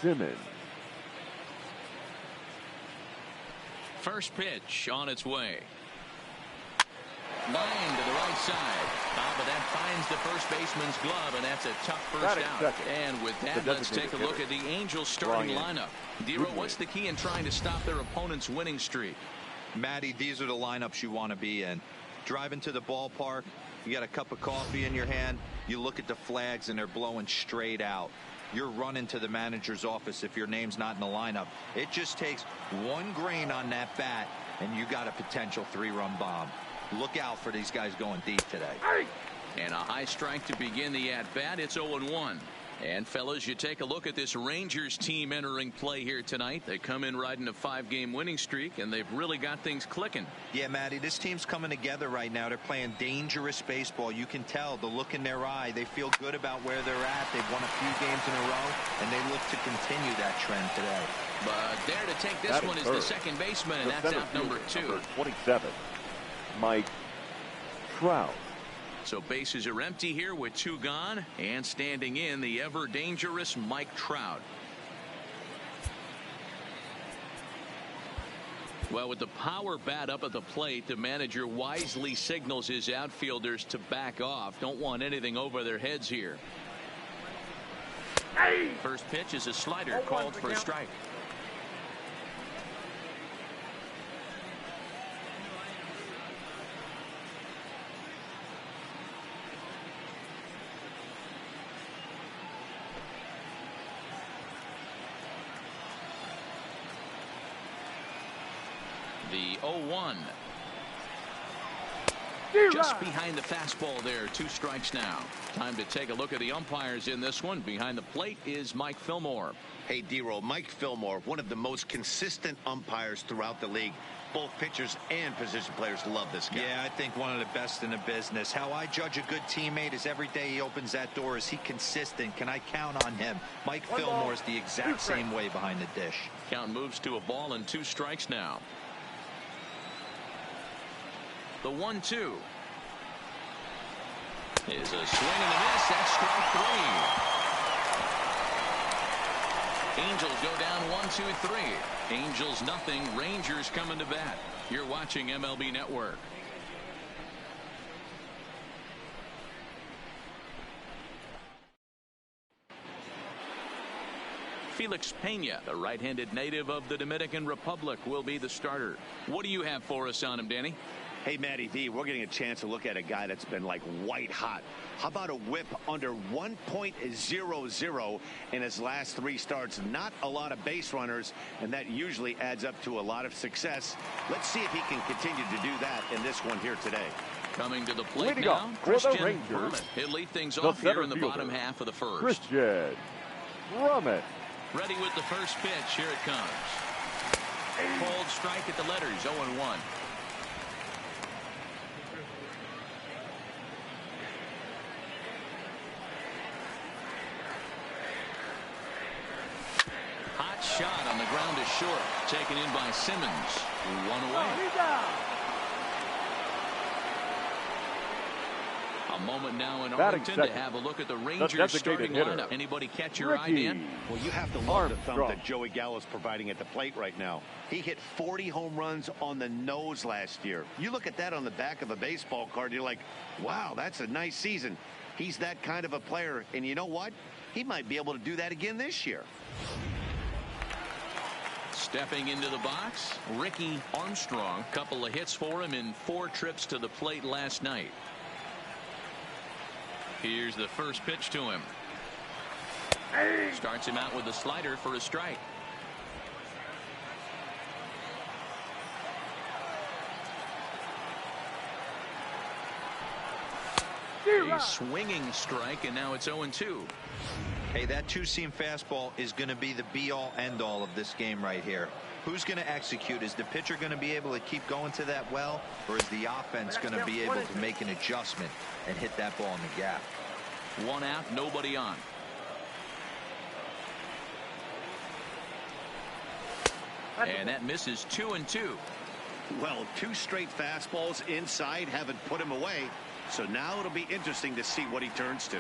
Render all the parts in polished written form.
Simmons. First pitch on its way. Line to the right side. But that finds the first baseman's glove, and that's a tough first out. And with that, let's take a look at the Angels starting lineup. Dero, what's the key in trying to stop their opponent's winning streak? Matty, these are the lineups you want to be in. Driving to the ballpark, you got a cup of coffee in your hand, you look at the flags and they're blowing straight out. You're running to the manager's office if your name's not in the lineup. It just takes one grain on that bat and you got a potential 3-run bomb. Look out for these guys going deep today. And a high strike to begin the at-bat. It's 0-1. And fellas, you take a look at this Rangers team entering play here tonight. They come in riding a 5-game winning streak, and they've really got things clicking. Yeah, Matty, this team's coming together right now. They're playing dangerous baseball. You can tell the look in their eye. They feel good about where they're at. They've won a few games in a row, and they look to continue that trend today. But there to take this one is the second baseman, and that's out number 2. Number 27, Mike Trout. So bases are empty here with 2 gone, and standing in the ever dangerous Mike Trout. Well, with the power bat up at the plate, the manager wisely signals his outfielders to back off. Don't want anything over their heads here. First pitch is a slider called for a strike. The 0-1. Just behind the fastball there. 2 strikes now. Time to take a look at the umpires in this one. Behind the plate is Mike Fillmore. Hey, Dero, Mike Fillmore, one of the most consistent umpires throughout the league. Both pitchers and position players love this guy. Yeah, I think one of the best in the business. How I judge a good teammate is every day he opens that door. Is he consistent? Can I count on him? Mike Fillmore is the exact same way behind the dish. Count moves to a ball and 2 strikes now. The 1-2 is a swing and a miss. That's strike 3. Angels go down 1-2-3. Angels nothing. Rangers coming to bat. You're watching MLB Network. Felix Pena, the right-handed native of the Dominican Republic, will be the starter. What do you have for us on him, Danny? Hey, Matty V, we're getting a chance to look at a guy that's been like white hot. How about a whip under 1.00 in his last 3 starts? Not a lot of base runners, and that usually adds up to a lot of success. Let's see if he can continue to do that in this one here today. Coming to the plate now, Christian Drummond. He'll lead things off here in the bottom half of the first. Christian Drummond. Ready with the first pitch. Here it comes. Cold strike at the letters. 0-1. Hot shot on the ground is short. Taken in by Simmons. 1 away. A moment now in Arlington to have a look at the Rangers starting lineup. Anybody catch your eye, Dan? Well, you have to love the thump that Joey Gallo's providing at the plate right now. He hit 40 home runs on the nose last year. You look at that on the back of a baseball card, you're like, wow, that's a nice season. He's that kind of a player, and you know what? He might be able to do that again this year. Stepping into the box, Ricky Armstrong. Couple of hits for him in 4 trips to the plate last night. Here's the first pitch to him. Starts him out with a slider for a strike. A swinging strike, and now it's 0-2. Hey, that 2-seam fastball is going to be the be-all, end-all of this game right here. Who's going to execute? Is the pitcher going to be able to keep going to that well, or is the offense going to be able to make an adjustment and hit that ball in the gap? 1 out, nobody on. And that misses 2-2. Well, 2 straight fastballs inside haven't put him away. So now it'll be interesting to see what he turns to.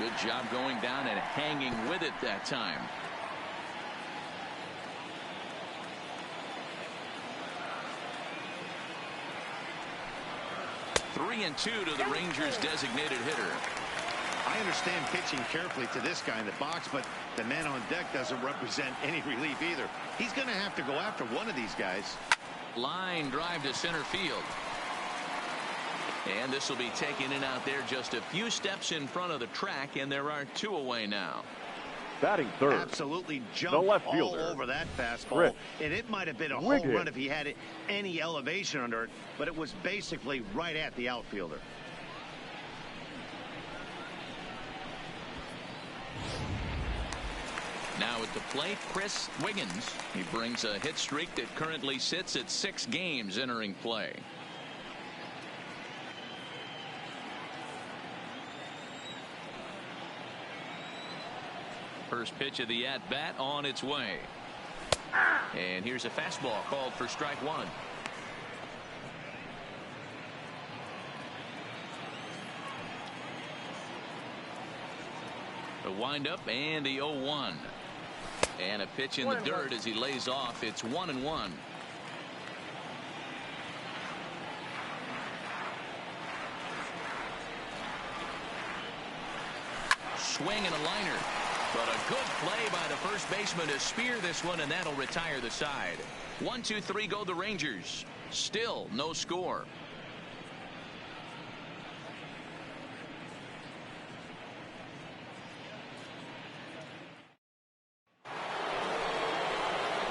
Good job going down and hanging with it that time. Three and 2 to the Rangers designated hitter. I understand pitching carefully to this guy in the box, but the man on deck doesn't represent any relief either. He's going to have to go after one of these guys. Line drive to center field. And this will be taken in out there just a few steps in front of the track, and there are 2 away now. Batting third. Absolutely jumped all over that fastball. And it might have been a home run if he had any elevation under it, but it was basically right at the outfielder. Now at the plate, Chris Wiggins. He brings a hit streak that currently sits at 6 games entering play. First pitch of the at-bat on its way. And here's a fastball called for strike 1. The windup and the 0-1. And a pitch in the dirt as he lays off. It's 1-1. Swing and a liner. But a good play by the first baseman to spear this one, and that'll retire the side. 1, 2, 3 go the Rangers. Still no score.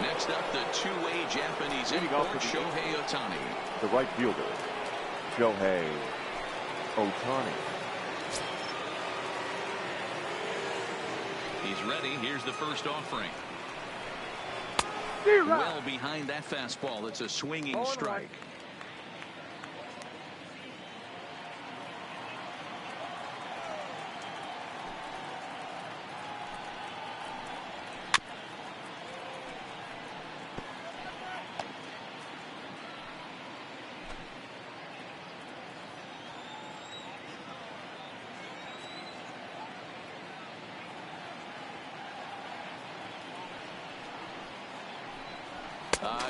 Next up, the two-way Japanese import, Shohei Ohtani. The right fielder, Shohei Ohtani. He's ready. Here's the first offering. Well behind that fastball. It's a swinging strike.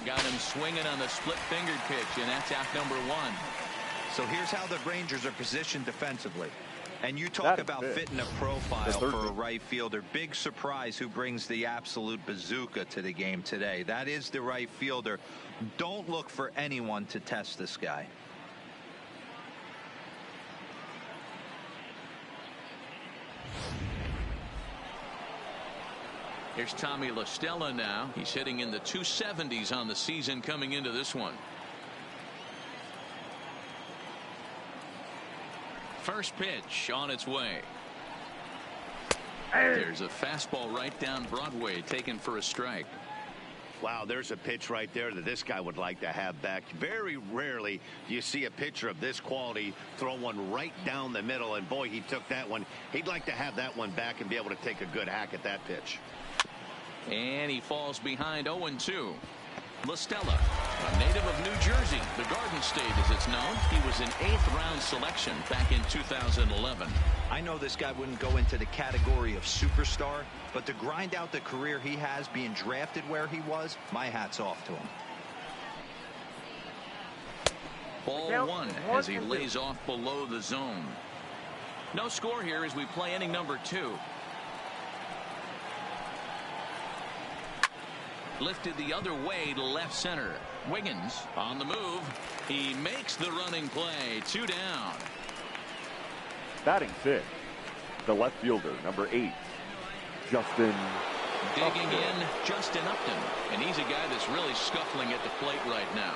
Got him swinging on the split-fingered pitch, and that's out number 1. So here's how the Rangers are positioned defensively. And you talk about fitting a profile for a right fielder. Big surprise who brings the absolute bazooka to the game today. That is the right fielder. Don't look for anyone to test this guy. Here's Tommy La Stella now. He's hitting in the 270s on the season coming into this one. First pitch on its way. There's a fastball right down Broadway taken for a strike. Wow, there's a pitch right there that this guy would like to have back. Very rarely do you see a pitcher of this quality throw one right down the middle, and boy, he took that one. He'd like to have that one back and be able to take a good hack at that pitch. And he falls behind 0-2. La Stella, a native of New Jersey, the Garden State as it's known. He was an 8th round selection back in 2011. I know this guy wouldn't go into the category of superstar, but to grind out the career he has being drafted where he was, my hat's off to him. Ball 1 as he lays off below the zone. No score here as we play inning number 2. Lifted the other way to left center. Wiggins on the move. He makes the running play. 2 down. Batting 5th, the left fielder, number 8, Justin Digging in, Justin Upton. And he's a guy that's really scuffling at the plate right now.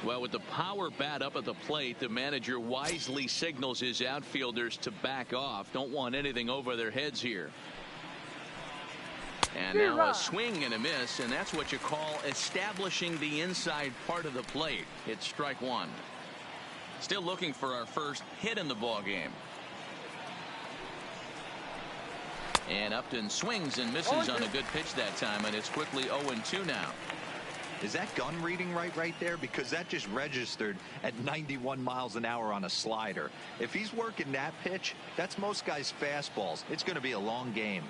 Well, with the power bat up at the plate, the manager wisely signals his outfielders to back off. Don't want anything over their heads here. And now a swing and a miss, and that's what you call establishing the inside part of the plate. It's strike 1. Still looking for our first hit in the ball game. And Upton swings and misses on a good pitch that time, and it's quickly 0-2 now. Is that gun reading right there? Because that just registered at 91 miles an hour on a slider. If he's working that pitch, that's most guys' fastballs. It's going to be a long game.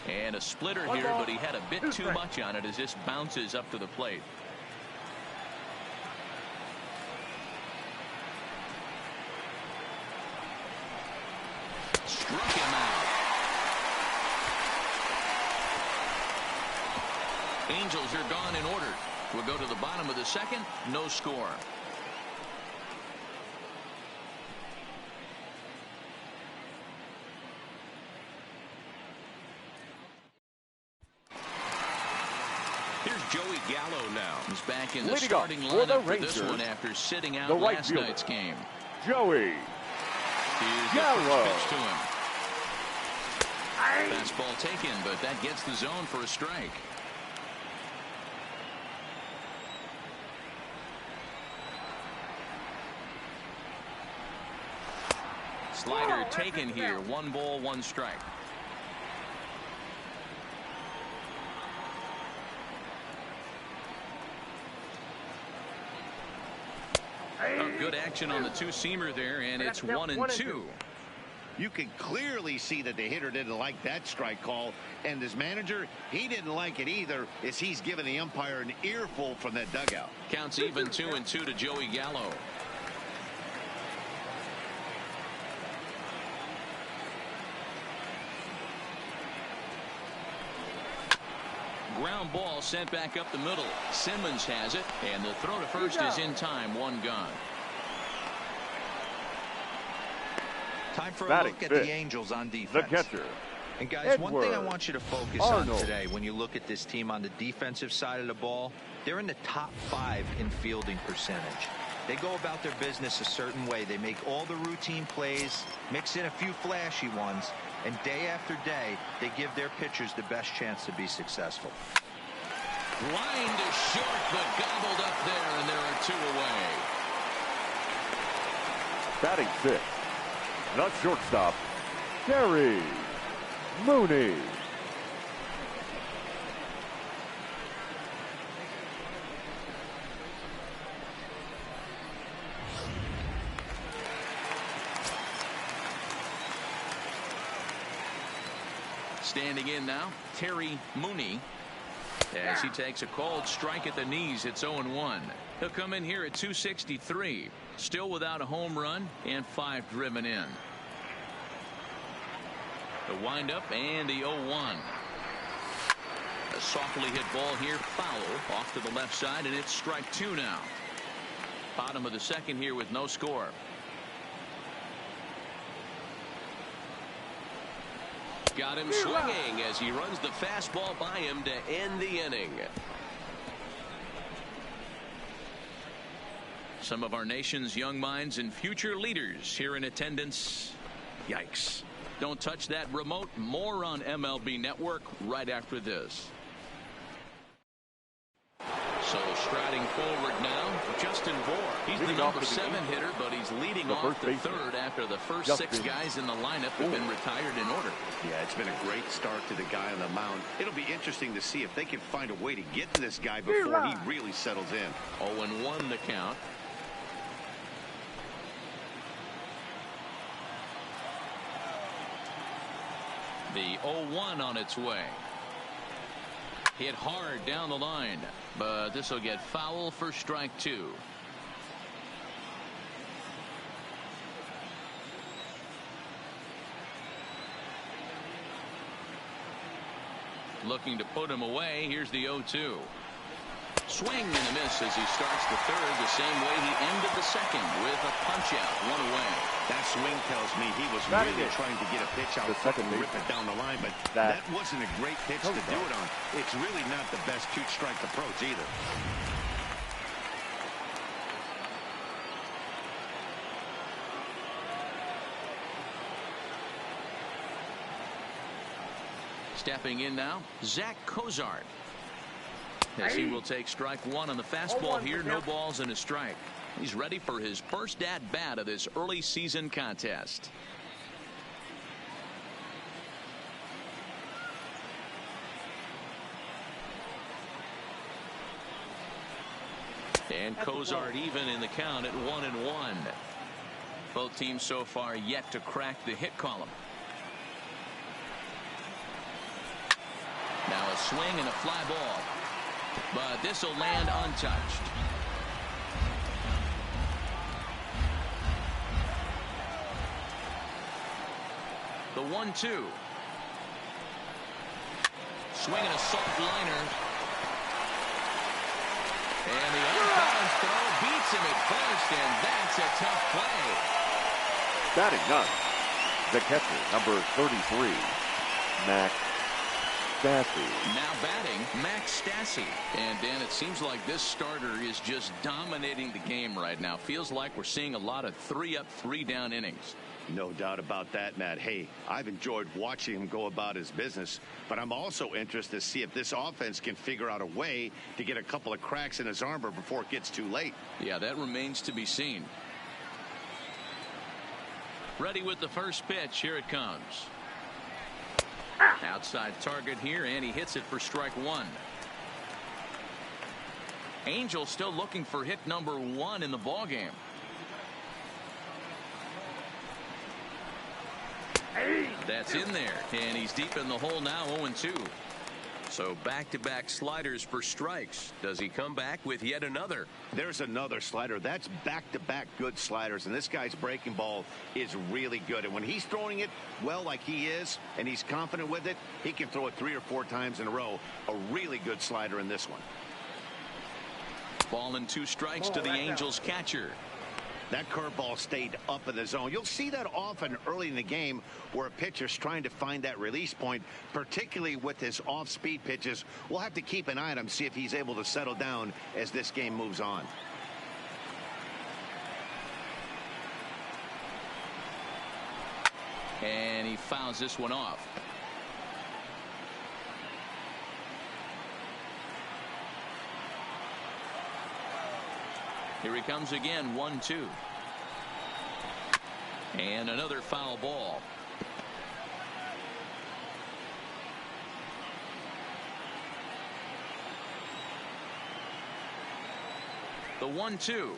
And a splitter here, but he had a bit too much on it as this bounces up to the plate. Struck him out. Angels are gone in order. We'll go to the bottom of the second. No score. Here's Joey Gallo now. He's back in the starting lineup for this one after sitting out last night's game. Joey Gallo. Pitch to him. Fastball taken, but that gets the zone for a strike. Slider taken here. 1 ball, 1 strike. Good action on the two-seamer there, and it's 1-2. You can clearly see that the hitter didn't like that strike call, and his manager, he didn't like it either, as he's giving the umpire an earful from that dugout. Counts even 2-2 to Joey Gallo. Ground ball sent back up the middle. Simmons has it, and the throw to first is in time. 1 gone. Time for a look at the Angels on defense. The catcher. And guys, one thing I want you to focus on today when you look at this team on the defensive side of the ball, they're in the top 5 in fielding percentage. They go about their business a certain way. They make all the routine plays, mix in a few flashy ones, and day after day, they give their pitchers the best chance to be successful. Line to short, but gobbled up there, and there are 2 away. Batting 6th, the shortstop, Terry Mooney. Standing in now, Terry Mooney, as he takes a called strike at the knees. It's 0-1. He'll come in here at 263, still without a home run and 5 driven in. The windup and the 0-1. A softly hit ball here, foul off to the left side, and it's strike 2 now. Bottom of the second here with no score. Got him swinging as he runs the fastball by him to end the inning. Some of our nation's young minds and future leaders here in attendance. Yikes. Don't touch that remote. More on MLB Network right after this. So striding forward now, Justin Bour. He's the number 7 hitter, but he's leading off the third after the first 6 guys in the lineup have been retired in order. Yeah, it's been a great start to the guy on the mound. It'll be interesting to see if they can find a way to get to this guy before he really settles in. 0-1 the count. The 0-1 on its way. Hit hard down the line, but this will get foul for strike 2. Looking to put him away. Here's the 0-2. Swing and a miss as he starts the third the same way he ended the second with a punch out. 1 away. That swing tells me he was really trying to get a pitch out and rip it down the line, but that wasn't a great pitch to do it on. It's really not the best 2-strike approach either. Stepping in now, Zach Cozart. As he will take strike 1 on the fastball here. No balls and a strike. He's ready for his first at bat of this early season contest. And Cozart even in the count at 1-1. Both teams so far yet to crack the hit column. Now a swing and a fly ball. But this will land untouched. The 1-2. Swing and a soft liner. And the unbalanced throw beats him at first, and that's a tough play. Batting ninth, the catcher, number 33, Max Stassi. Now batting, Max Stassi. And Dan, it seems like this starter is just dominating the game right now. Feels like we're seeing a lot of 3-up, 3-down innings. No doubt about that, Matt. Hey, I've enjoyed watching him go about his business, but I'm also interested to see if this offense can figure out a way to get a couple of cracks in his armor before it gets too late. Yeah, that remains to be seen. Ready with the first pitch. Here it comes. Outside target here, and he hits it for strike one. Angel still looking for hit number 1 in the ballgame. That's in there, and he's deep in the hole now, 0-2. So back-to-back sliders for strikes. Does he come back with yet another? There's another slider. That's back-to-back good sliders, and this guy's breaking ball is really good. And when he's throwing it well like he is, and he's confident with it, he can throw it 3 or 4 times in a row. A really good slider in this one. Ball and 2 strikes to the Angels catcher. That curveball stayed up in the zone. You'll see that often early in the game where a pitcher's trying to find that release point, particularly with his off-speed pitches. We'll have to keep an eye on him, see if he's able to settle down as this game moves on. And he fouls this one off. Here he comes again, 1-2. And another foul ball. The 1-2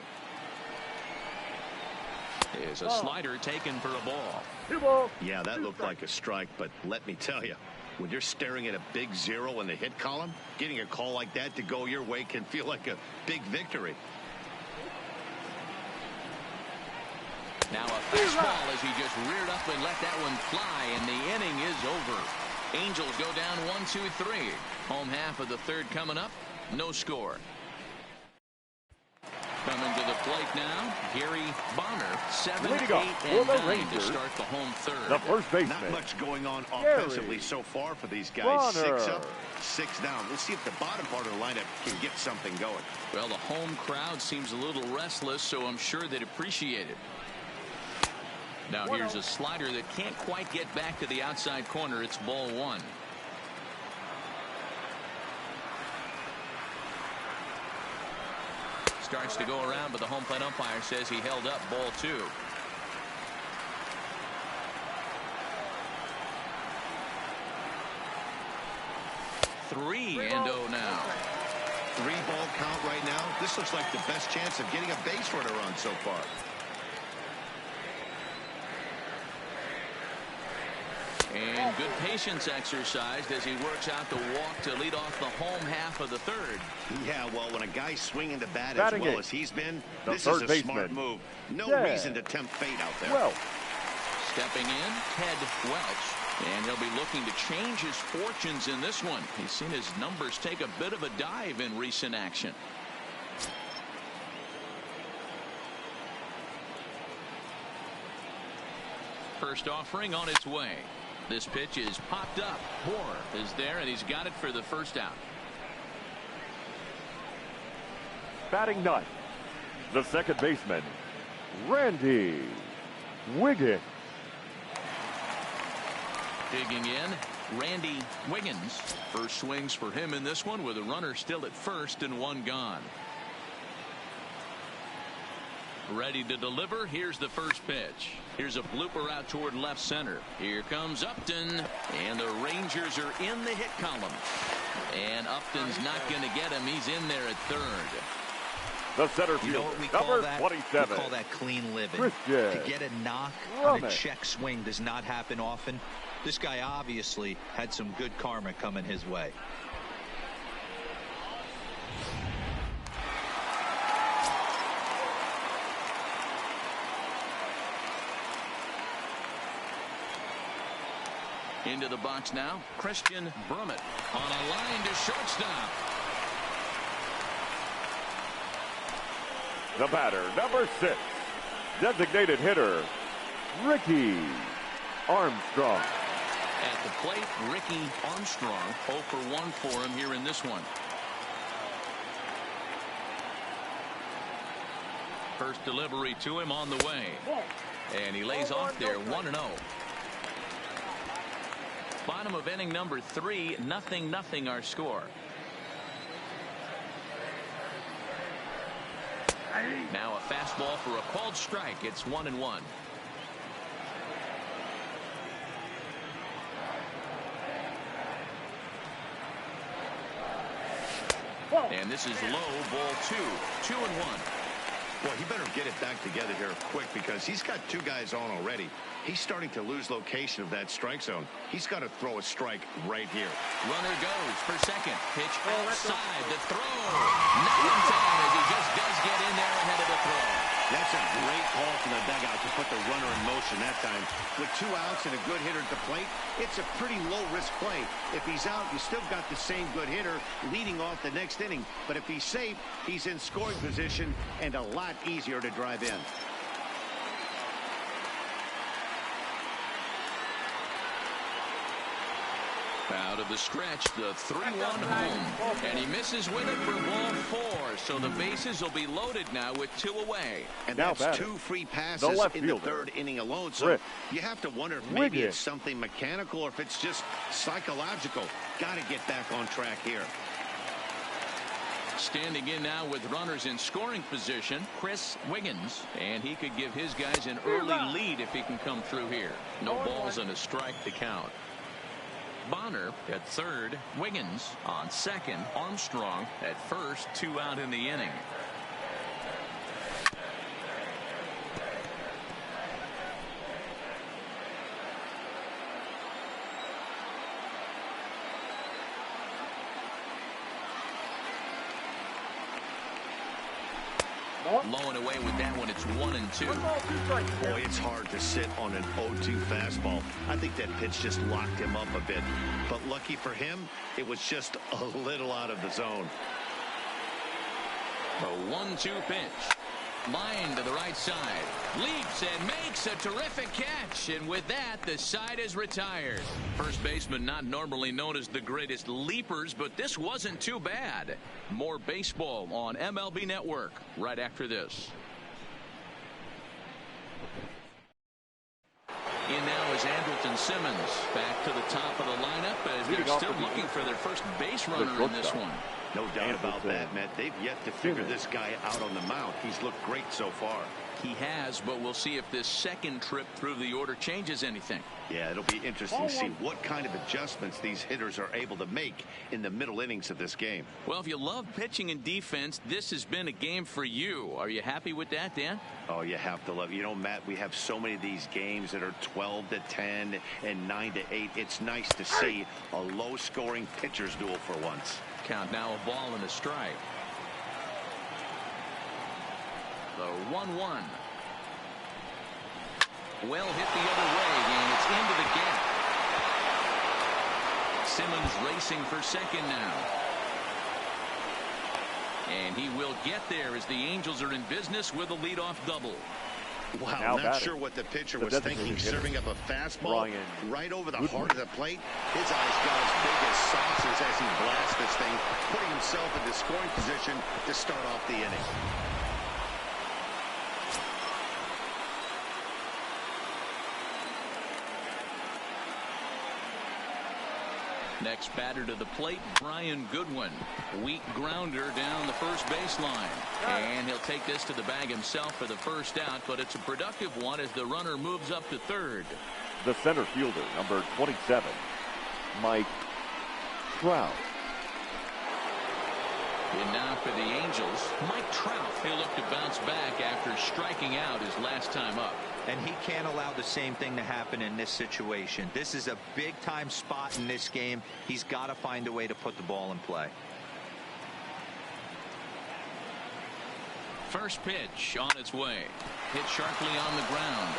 is a slider taken for a ball. Yeah, that looked like a strike, but let me tell you, when you're staring at a big 0 in the hit column, getting a call like that to go your way can feel like a big victory. Now a fastball as he just reared up and let that one fly, and the inning is over. Angels go down 1-2-3. Home half of the third coming up. No score. Coming to the plate now, Gary Bonner, 7, 8, and 9 to start the home third. The first baseman. Not much going on offensively so far for these guys. Bonner. 6 up, 6 down. We'll see if the bottom part of the lineup can get something going. Well, the home crowd seems a little restless, so I'm sure they'd appreciate it. Now here's a slider that can't quite get back to the outside corner. It's ball 1. Starts to go around, but the home plate umpire says he held up. Ball 2. Three and 0 now. 3-ball count right now. This looks like the best chance of getting a base runner on so far. And good patience exercised as he works out the walk to lead off the home half of the third. Yeah, well, when a guy's swinging the bat as well as he's been, this is a smart move. No reason to tempt fate out there. Well, stepping in, Ted Welch, and he'll be looking to change his fortunes in this one. He's seen his numbers take a bit of a dive in recent action. First offering on its way. This pitch is popped up. Bohr is there, and he's got it for the first out. batting ninth, the second baseman, Randy Wiggins. Digging in, Randy Wiggins. First swings for him in this one with a runner still at first and one gone. Ready to deliver. Here's the first pitch. Here's a blooper out toward left center. Here comes Upton, and the Rangers are in the hit column. And Upton's not going to get him. He's in there at third. The center fielder, you know what we number call that? 27. We call that clean living. Christian To get a knock Rummick. on a check swing does not happen often. This guy obviously had some good karma coming his way. Into the box now, Christian Brummett on a line to shortstop. The batter, number 6. Designated hitter, Ricky Armstrong. At the plate, Ricky Armstrong, 0 for 1 for him here in this one. First delivery to him on the way. And he lays off there, 1-0. Bottom of inning number 3, 0-0 our score. Now a fastball for a called strike. It's 1-1. And this is low, ball 2, 2-1. Well, he better get it back together here quick because he's got 2 guys on already. He's starting to lose location of that strike zone. He's got to throw a strike right here. Runner goes for second. Pitch outside. The throw. Not in time as he just does get in there ahead of the throw. That's a great call from the dugout to put the runner in motion that time. With 2 outs and a good hitter at the plate, it's a pretty low-risk play. If he's out, you still got the same good hitter leading off the next inning. But if he's safe, he's in scoring position and a lot easier to drive in. Out of the stretch, the 3-1 home. And he misses with it for ball 4. So the bases will be loaded now with 2 away. And that's 2 free passes in the 3rd inning alone. So you have to wonder if maybe it's something mechanical or if it's just psychological. Got to get back on track here. Standing in now with runners in scoring position, Chris Wiggins. And he could give his guys an early lead if he can come through here. No balls and a strike to count. Bonner at third, Wiggins on second, Armstrong at first, 2 out in the inning. Low and away with that one. It's 1-2. Boy, it's hard to sit on an 0-2 fastball. I think that pitch just locked him up a bit. But lucky for him, it was just a little out of the zone. The 1-2 pitch. Line to the right side. Leaps and makes a terrific catch. And with that, the side is retired. First baseman not normally known as the greatest leapers, but this wasn't too bad. More baseball on MLB Network right after this. In now is Andrelton Simmons back to the top of the lineup as they're still looking for their first base runner in this one. No doubt about that, Matt. They've yet to figure this guy out on the mound. He's looked great so far. He has, but we'll see if this second trip through the order changes anything. Yeah, it'll be interesting to see what kind of adjustments these hitters are able to make in the middle innings of this game. Well, if you love pitching and defense, this has been a game for you. Are you happy with that, Dan? Oh, you have to love it. You know, Matt, we have so many of these games that are 12-10 and 9-8. It's nice to see a low-scoring pitcher's duel for once. Count now a ball and a strike. The 1-1. Well hit the other way, and it's into the gap. Simmons racing for second now. And he will get there as the Angels are in business with a leadoff double. Wow, now not sure what the pitcher was thinking, serving up a fastball right over the heart of the plate. His eyes got as big as saucers as he blasts this thing, putting himself into scoring position to start off the inning. Next batter to the plate, Brian Goodwin. Weak grounder down the first baseline. And he'll take this to the bag himself for the first out, but it's a productive one as the runner moves up to third. The center fielder, number 27, Mike Trout. And now for the Angels, Mike Trout. He'll look to bounce back after striking out his last time up. And he can't allow the same thing to happen in this situation. This is a big-time spot in this game. He's got to find a way to put the ball in play. First pitch on its way. Hit sharply on the ground.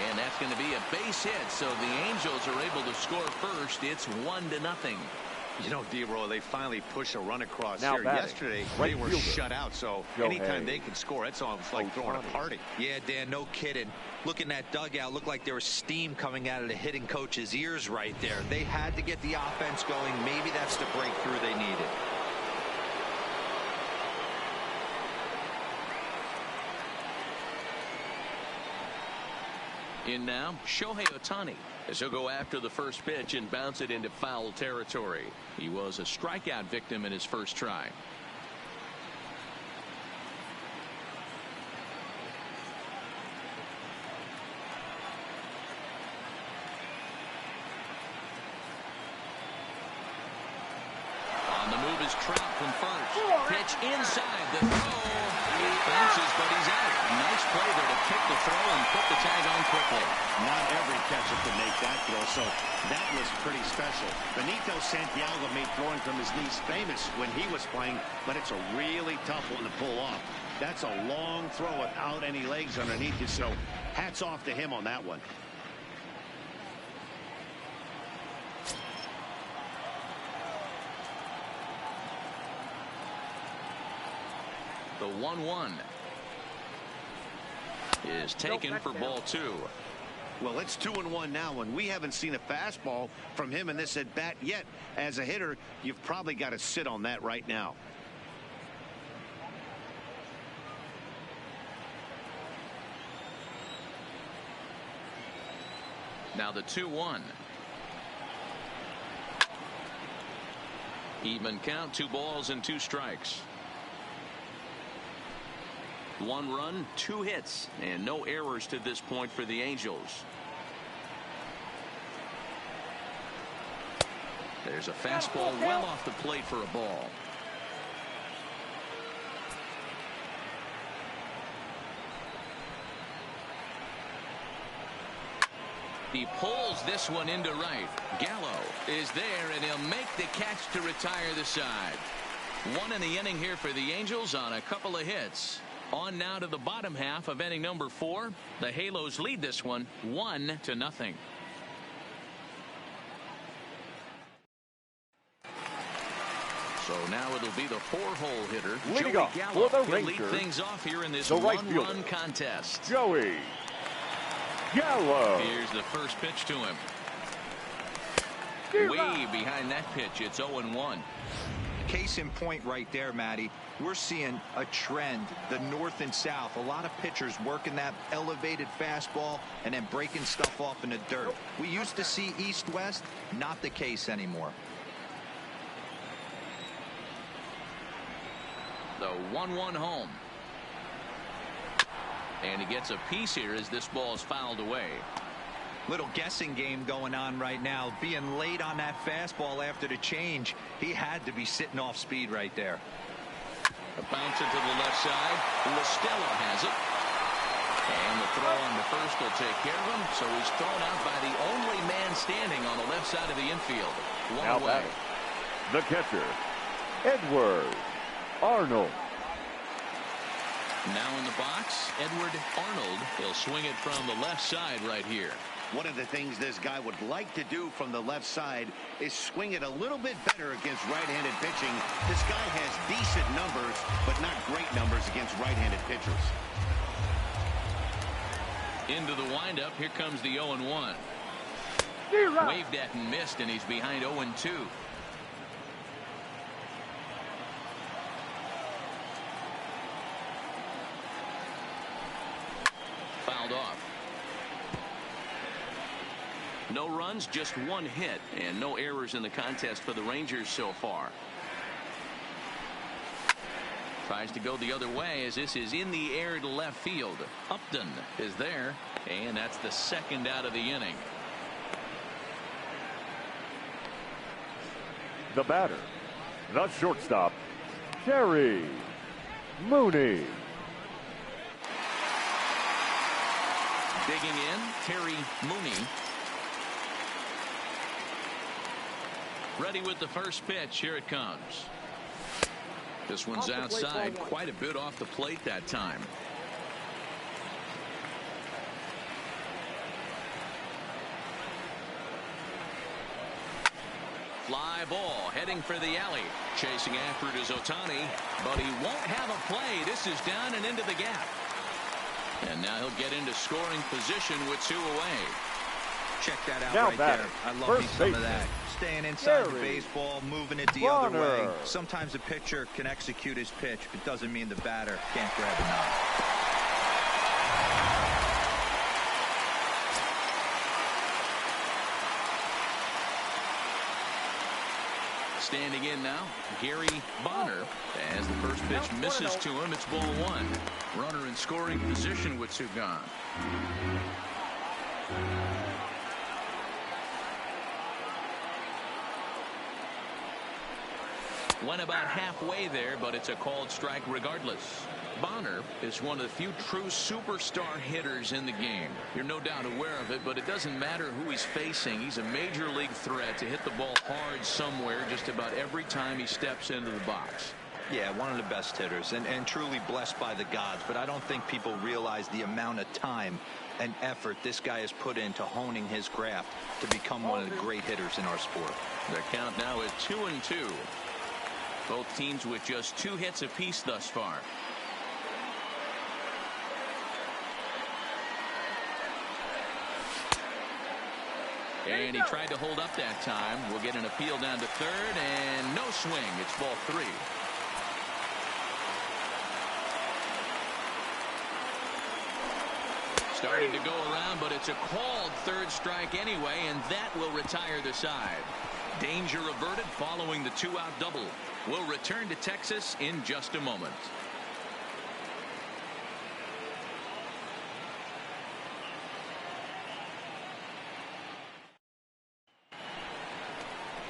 And that's going to be a base hit. So the Angels are able to score first. It's 1-0. You know, D-Roy, they finally push a run across now here. Yesterday, they were shut out, so anytime they can score, it's almost like throwing a party. Yeah, Dan, no kidding. Look in that dugout. Looked like there was steam coming out of the hitting coach's ears right there. They had to get the offense going. Maybe that's the breakthrough they needed. In now, Shohei Ohtani, as he'll go after the first pitch and bounce it into foul territory. He was a strikeout victim in his first try. On the move is Trout from first. Pitch inside the throw. He bounces, but he's out. Nice play there to pick the throw and put the tag on quickly. Not every catcher can make that throw, so that was pretty special. Benito Santiago made throwing from his knees famous when he was playing, but it's a really tough one to pull off. That's a long throw without any legs underneath you, so hats off to him on that one. The 1-1 is taken for ball 2. Well, it's 2-1 now, and we haven't seen a fastball from him in this at bat yet. As a hitter, you've probably got to sit on that right now. Now the 2-1. Even count, 2 balls and 2 strikes. 1 run, 2 hits, and no errors to this point for the Angels. There's a fastball well off the plate for a ball. He pulls this one into right. Gallo is there, and he'll make the catch to retire the side. 1 in the inning here for the Angels on a couple of hits. On now to the bottom half of inning number 4. The Halos lead this one 1-0. So now it'll be the 4-hole hitter, Leading Joey off Gallo. for the He'll lead Rangers, things off here in this the right one-run contest. Joey Gallo. Here's the first pitch to him. Way behind that pitch. It's 0-1. Case in point right there, Matty. We're seeing a trend, the north and south. A lot of pitchers working that elevated fastball and then breaking stuff off in the dirt. We used to see east-west, not the case anymore. The 1-1 home. And he gets a piece here as this ball is fouled away. Little guessing game going on right now. Being late on that fastball after the change. He had to be sitting off speed right there. A bouncer to the left side. Listella has it. And the throw on the first will take care of him. So he's thrown out by the only man standing on the left side of the infield. One away. The catcher, Edward Arnold. Now in the box, Edward Arnold. He'll swing it from the left side right here. One of the things this guy would like to do from the left side is swing it a little bit better against right-handed pitching. This guy has decent numbers, but not great numbers against right-handed pitchers. Into the windup. Here comes the 0-1. Waved at and missed, and he's behind 0-2. Fouled off. No runs, just 1 hit, and no errors in the contest for the Rangers so far. Tries to go the other way as this is in the air to left field. Upton is there, and that's the second out of the inning. The batter, the shortstop, Terry Mooney. Digging in, Terry Mooney. Ready with the first pitch. Here it comes. This one's outside, quite a bit off the plate that time. Fly ball heading for the alley. Chasing after it is Ohtani, but he won't have a play. This is down and into the gap. And now he'll get into scoring position with 2 away. Check that out now right there. I love me some of that. Staying inside the baseball, moving it the other way. Sometimes a pitcher can execute his pitch, but doesn't mean the batter can't grab a knob. Standing in now, Gary Bonner. As the first pitch misses to him, it's ball 1. Runner in scoring position with 2 gone. Went about halfway there, but it's a called strike regardless. Bonner is one of the few true superstar hitters in the game. You're no doubt aware of it, but it doesn't matter who he's facing. He's a major league threat to hit the ball hard somewhere just about every time he steps into the box. Yeah, one of the best hitters and truly blessed by the gods, but I don't think people realize the amount of time and effort this guy has put into honing his craft to become one of the great hitters in our sport. The count now is 2-2. Both teams with just 2 hits apiece thus far. And he tried to hold up that time. We'll get an appeal down to third, and no swing. It's ball 3. Starting to go around, but it's a called third strike anyway, and that will retire the side. Danger averted following the 2-out double. We'll return to Texas in just a moment.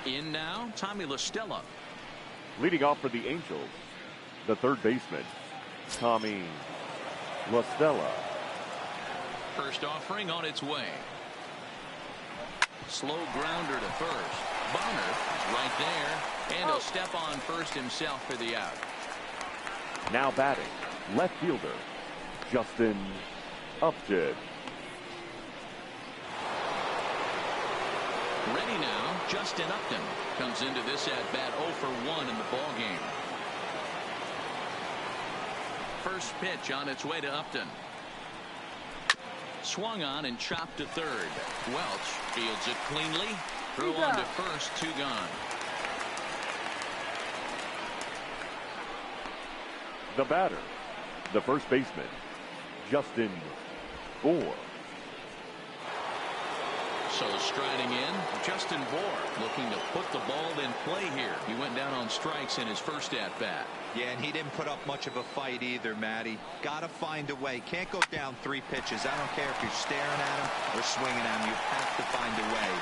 In now, Tommy La Stella. Leading off for the Angels, the third baseman, Tommy La Stella. First offering on its way. Slow grounder to first. Bonner is right there, and he'll step on first himself for the out. Now batting, left fielder, Justin Upton. Ready now, Justin Upton comes into this at bat 0 for 1 in the ball game. First pitch on its way to Upton. Swung on and chopped to third. Welch fields it cleanly. Throw on to first, 2 gone. The batter, the first baseman, Justin Bour. So striding in, Justin Bour looking to put the ball in play here. He went down on strikes in his first at bat. Yeah, and he didn't put up much of a fight either, Matty. Got to find a way. Can't go down 3 pitches. I don't care if you're staring at him or swinging at him. You have to find a way.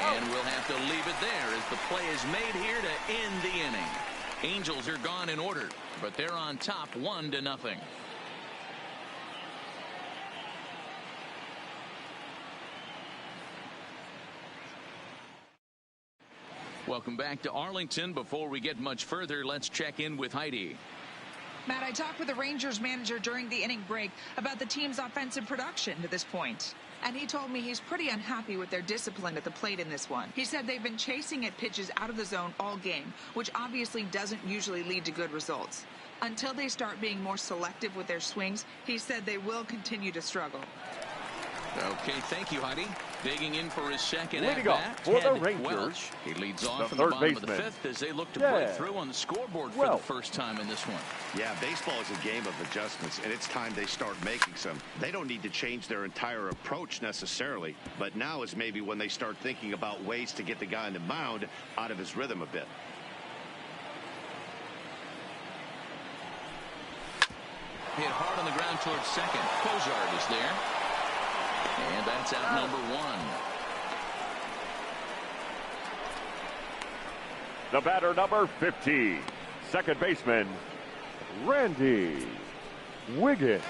And we'll have to leave it there as the play is made here to end the inning. Angels are gone in order, but they're on top 1-0. Welcome back to Arlington. Before we get much further, let's check in with Heidi. Matt, I talked with the Rangers manager during the inning break about the team's offensive production to this point. And he told me he's pretty unhappy with their discipline at the plate in this one. He said they've been chasing at pitches out of the zone all game, which obviously doesn't usually lead to good results. Until they start being more selective with their swings, he said they will continue to struggle. Okay, thank you, Heidi. Digging in for his second at bat, for the Rangers. Welch. He leads off in the the bottom baseman. of the 5th as they look to break through on the scoreboard for the first time in this one. Yeah, baseball is a game of adjustments, and it's time they start making some. They don't need to change their entire approach necessarily, but now is maybe when they start thinking about ways to get the guy on the mound out of his rhythm a bit. Hit hard on the ground towards second. Cozart is there. And that's out number 1. The batter, number 50, second baseman, Randy Wiggins.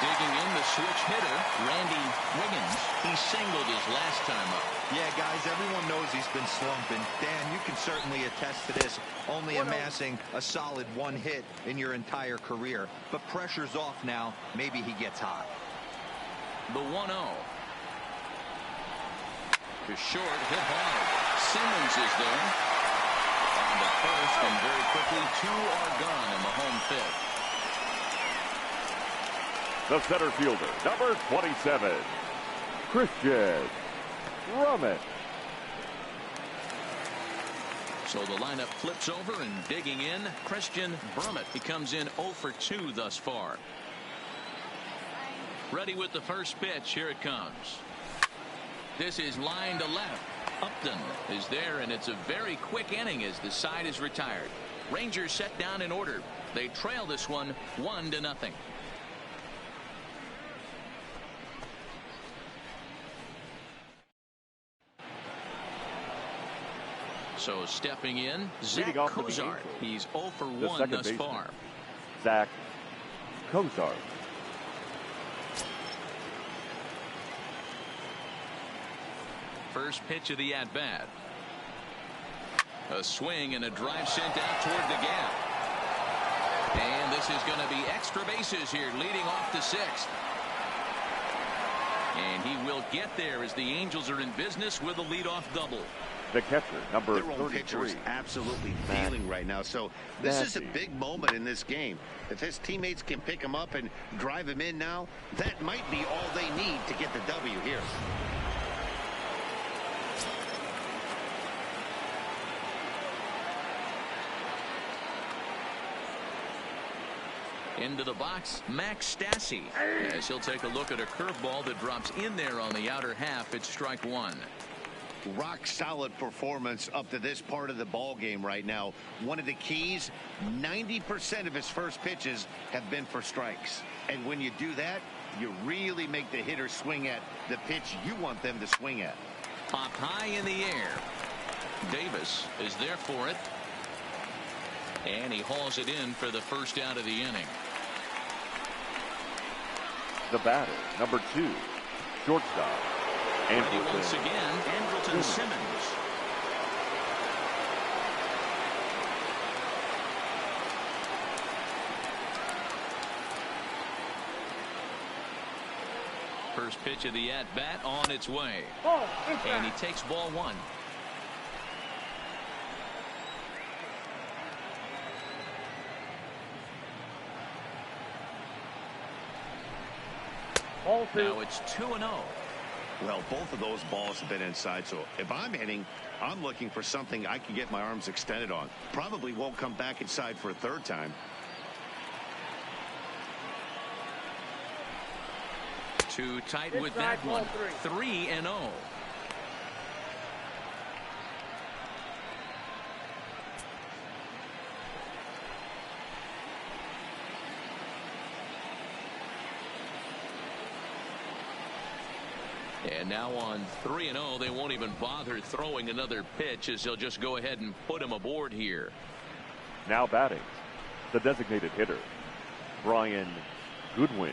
Digging in the switch hitter, Randy Wiggins. He singled his last time up. Yeah, guys, everyone knows he's been slumping. Dan, you can certainly attest to this, only amassing a solid one hit in your entire career. But pressure's off now. Maybe he gets hot. The 1-0. To short, hit hard. Simmons is there. On the first, and very quickly, 2 are gone in the home fifth. The center fielder, number 27, Christian Drummond. So the lineup flips over, and digging in, Christian Drummond. He comes in 0 for 2 thus far. Ready with the first pitch. Here it comes. This is line to left. Upton is there, and it's a very quick inning as the side is retired. Rangers set down in order. They trail this one 1-0. So stepping in, Zach Cozart. He's 0 for 1 thus far. Zach Cozart. First pitch of the at-bat. A swing and a drive sent out toward the gap. And this is going to be extra bases here, leading off the sixth. And he will get there as the Angels are in business with a leadoff double. The catcher, number 33. Their own pitcher is absolutely feeling right now. So this is a big moment in this game. If his teammates can pick him up and drive him in now, that might be all they need to get the W here. Into the box, Max Stassi, as he'll take a look at a curveball that drops in there on the outer half. It's strike one. Rock solid performance up to this part of the ball game right now. One of the keys, 90% of his first pitches have been for strikes. And when you do that, you really make the hitter swing at the pitch you want them to swing at. Pop high in the air. Davis is there for it. And he hauls it in for the first out of the inning. The batter, number 2, shortstop, Andrelton. Once again, Andrelton Simmons. First pitch of the at-bat on its way. And he takes ball one. Now it's 2-0. Well, both of those balls have been inside, so if I'm hitting, I'm looking for something I can get my arms extended on. Probably won't come back inside for a third time. Too tight with that one. 3-0. And now on 3-0, they won't even bother throwing another pitch as they'll just go ahead and put him aboard here. Now batting, the designated hitter, Brian Goodwin.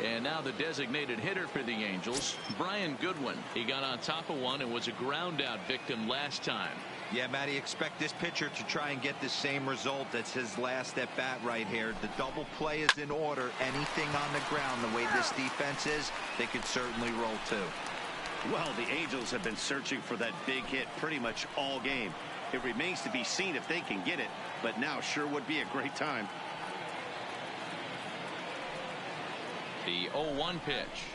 And now the designated hitter for the Angels, Brian Goodwin. He got on top of one and was a ground out victim last time. Yeah, Matty, expect this pitcher to try and get the same result. That's his last at bat right here. The double play is in order. Anything on the ground, the way this defense is, they could certainly roll too. Well, the Angels have been searching for that big hit pretty much all game. It remains to be seen if they can get it, but now sure would be a great time. The 0-1 pitch.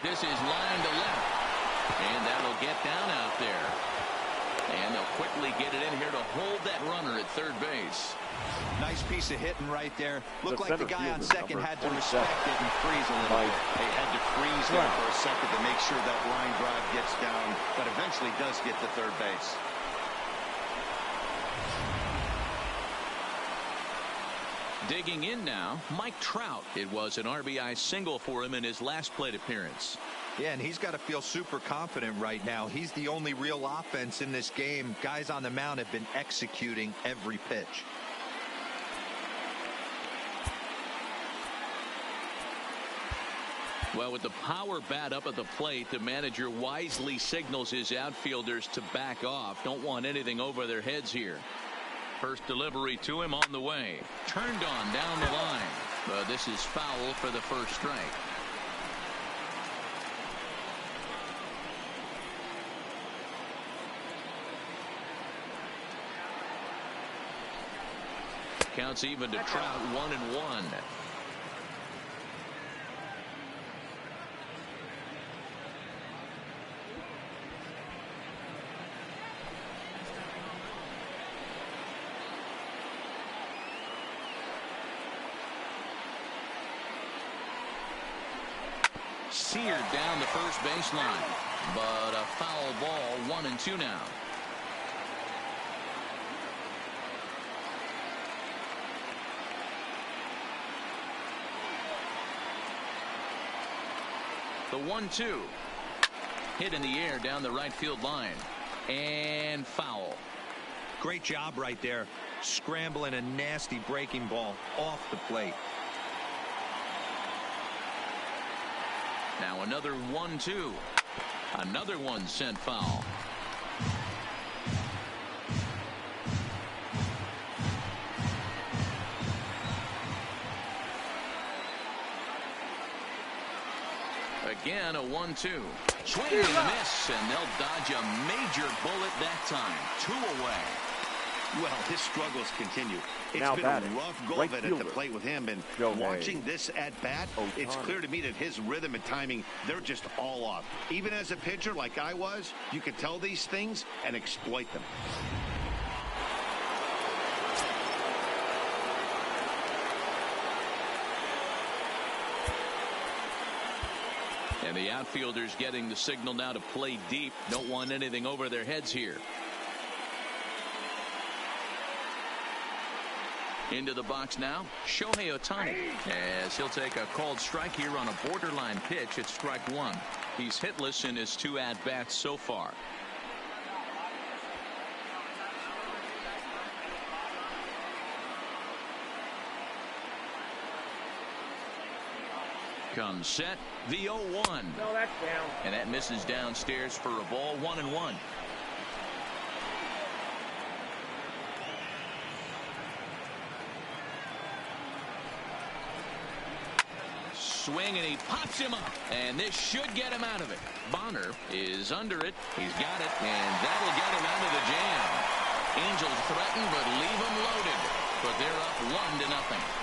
This is line to left. And that'll get down out there. And they'll quickly get it in here to hold that runner at third base. Nice piece of hitting right there. Looked like the guy on second had to respect it and freeze a little bit. They had to freeze there for a second to make sure that line drive gets down, but eventually does get to third base. Digging in now, Mike Trout. It was an RBI single for him in his last plate appearance. Yeah, and he's got to feel super confident right now. He's the only real offense in this game. Guys on the mound have been executing every pitch. Well, with the power bat up at the plate, the manager wisely signals his outfielders to back off. Don't want anything over their heads here. First delivery to him on the way. Turned on down the line. But this is foul for the first strike. Counts even to Trout, 1-1. Seared down the first baseline, but a foul ball, 1-2 now. The 1-2 hit in the air down the right field line, and foul. Great job right there, scrambling a nasty breaking ball off the plate. Now another 1-2. Another one sent foul. Again, a 1-2. Swing and a miss, and they'll dodge a major bullet that time. 2 away. Well, his struggles continue. It's now been batting, a rough go of it at the plate with him, and watching this at bat, it's clear to me that his rhythm and timing, they're just all off. Even as a pitcher like I was, you could tell these things and exploit them. And the outfielders getting the signal now to play deep. Don't want anything over their heads here. Into the box now, Shohei Ohtani, as he'll take a called strike here on a borderline pitch at strike 1. He's hitless in his 2 at-bats so far. Comes set, the 0-1. No, that's down. And that misses downstairs for a ball, 1-1. Swing, and he pops him up, and this should get him out of it. Bonner is under it. He's got it, and that'll get him out of the jam. Angels threaten, but leave him loaded. But they're up 1-0.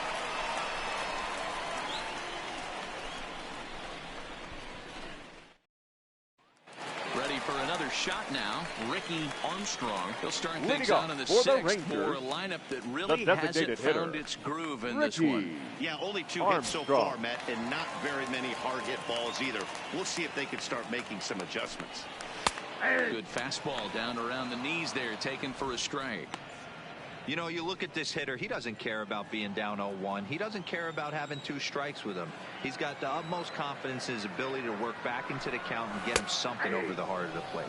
Ready for another shot now. Ricky Armstrong. He'll start things out in the 6th for a lineup that really hasn't found its groove in this one. Yeah, only 2 hits so far, Matt, and not very many hard hit balls either. We'll see if they can start making some adjustments. Good fastball down around the knees there, taken for a strike. You know, you look at this hitter, he doesn't care about being down 0-1. He doesn't care about having 2 strikes with him. He's got the utmost confidence in his ability to work back into the count and get him something over the heart of the plate.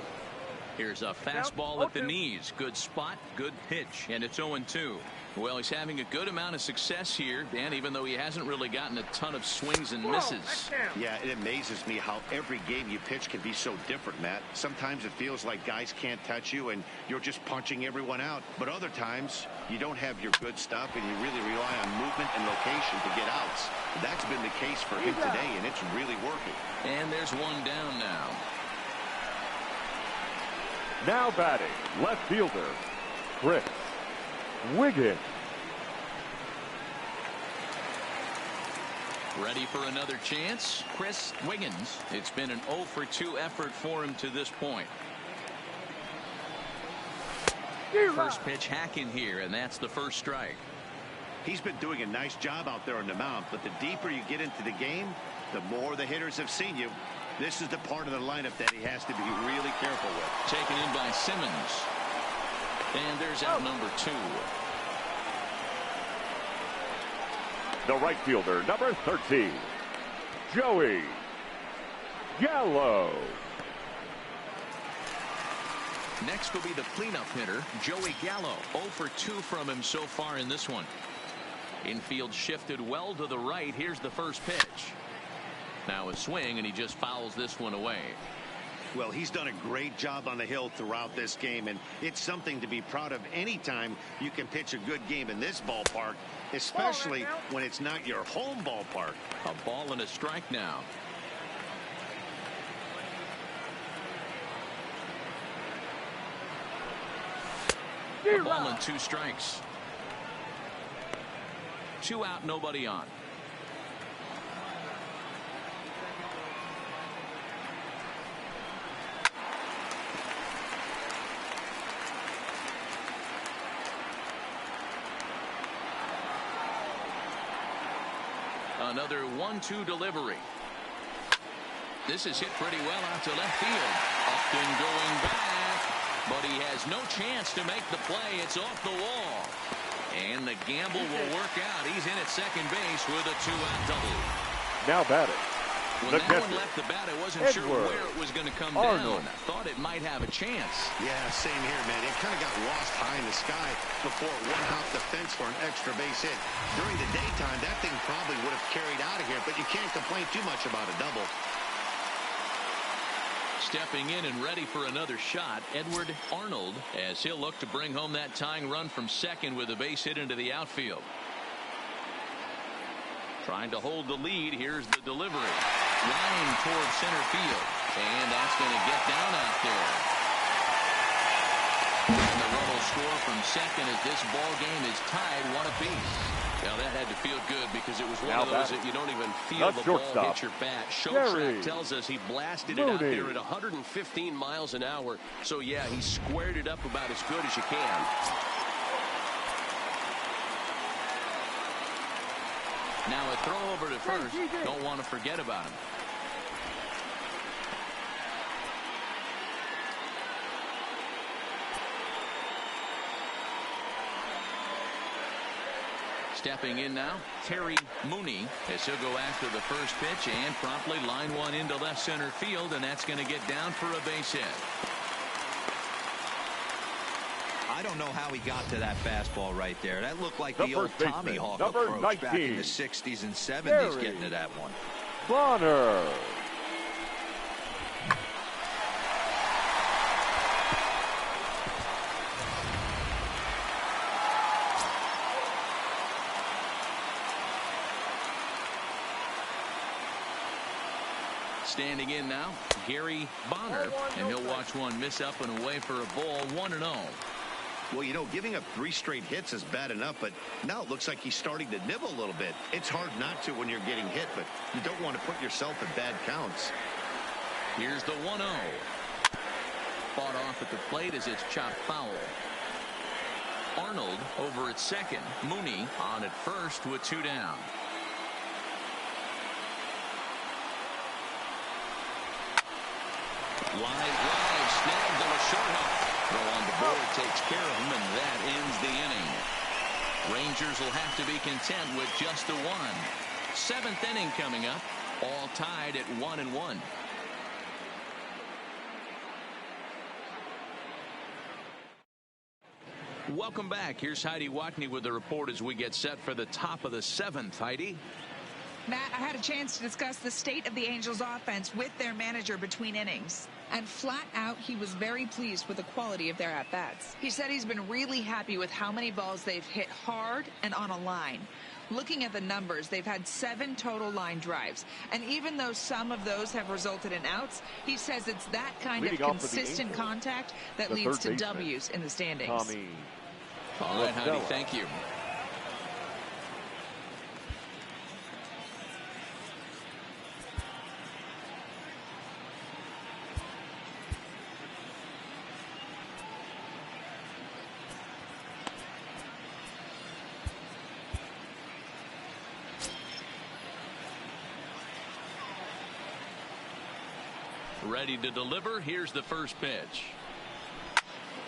Here's a fastball at the knees. Good spot, good pitch, and it's 0-2. Well, he's having a good amount of success here, Dan, even though he hasn't really gotten a ton of swings and misses. Yeah, it amazes me how every game you pitch can be so different, Matt. Sometimes it feels like guys can't touch you and you're just punching everyone out. But other times, you don't have your good stuff and you really rely on movement and location to get outs. That's been the case for him today, and it's really working. And there's one down now. Now batting, left fielder, Chris Wiggins. Ready for another chance? Chris Wiggins. It's been an 0-for-2 effort for him to this point. First pitch hacking here, and that's the first strike. He's been doing a nice job out there on the mound, but the deeper you get into the game, the more the hitters have seen you. This is the part of the lineup that he has to be really careful with. Taken in by Simmons. And there's out number 2. The right fielder, number 13, Joey Gallo. Next will be the cleanup hitter, Joey Gallo. 0 for 2 from him so far in this one. Infield shifted well to the right. Here's the first pitch. Now a swing, and he just fouls this one away. Well, he's done a great job on the hill throughout this game, and it's something to be proud of anytime you can pitch a good game in this ballpark, especially when it's not your home ballpark. A ball and a strike now. A ball and 2 strikes. 2 out, nobody on. Another 1-2 delivery. This is hit pretty well out to left field. Upton going back, but he has no chance to make the play. It's off the wall. And the gamble will work out. He's in at second base with a 2-out double. Now batting. When that one left the bat, I wasn't sure where it was going to come down. I thought it might have a chance. Yeah, same here, man. It kind of got lost high in the sky before it went off the fence for an extra base hit. During the daytime, that thing probably would have carried out of here, but you can't complain too much about a double. Stepping in and ready for another shot, Edward Arnold, as he'll look to bring home that tying run from second with a base hit into the outfield. Trying to hold the lead. Here's the delivery. Line toward center field. And that's going to get down out there. And the run will score from second as this ball game is tied 1 apiece. Now that had to feel good because it was one of those that you don't even feel the ball hit your bat. Showtrack tells us he blasted it out there at 115 miles an hour. So yeah, he squared it up about as good as you can. Now a throw over to first. Don't want to forget about him. Stepping in now, Terry Mooney, as he'll go after the first pitch and promptly line one into left center field, and that's going to get down for a base hit. I don't know how he got to that fastball right there. That looked like the old Tommy Hawk approach 19. back in the 60s and 70s, getting to that one. Bonner. Standing in now, Gary Bonner, and he'll watch one miss up and away for a ball, 1-0. Well, you know, giving up 3 straight hits is bad enough, but now it looks like he's starting to nibble a little bit. It's hard not to when you're getting hit, but you don't want to put yourself in bad counts. Here's the 1-0. Fought off at the plate as it's chopped foul. Arnold over at second. Mooney on at first with 2 down. Line drive snagged on a short hop. Throw on the board takes care of him, and that ends the inning. Rangers will have to be content with just a 1. 7th inning coming up, all tied at 1-1. Welcome back. Here's Heidi Watney with the report as we get set for the top of the 7th. Heidi. Matt, I had a chance to discuss the state of the Angels offense with their manager between innings. And flat out, he was very pleased with the quality of their at-bats. He said he's been really happy with how many balls they've hit hard and on a line. Looking at the numbers, they've had 7 total line drives. And even though some of those have resulted in outs, he says it's that kind of consistent contact that leads to W's in the standings. Tommy. All right, Heidi, thank you. Ready to deliver. Here's the first pitch.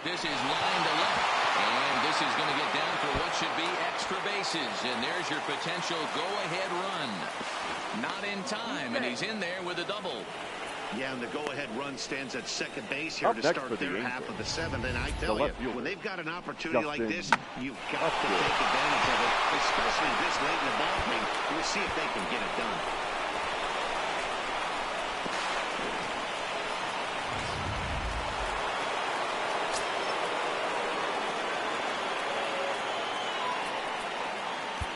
This is line to left. And this is going to get down for what should be extra bases. And there's your potential go-ahead run. Not in time, and he's in there with a double. Yeah, and the go-ahead run stands at second base here to start their half of the seventh. And I tell you, when they've got an opportunity like this, you've got to take advantage of it, especially this late in the ball game. We'll see if they can get it done.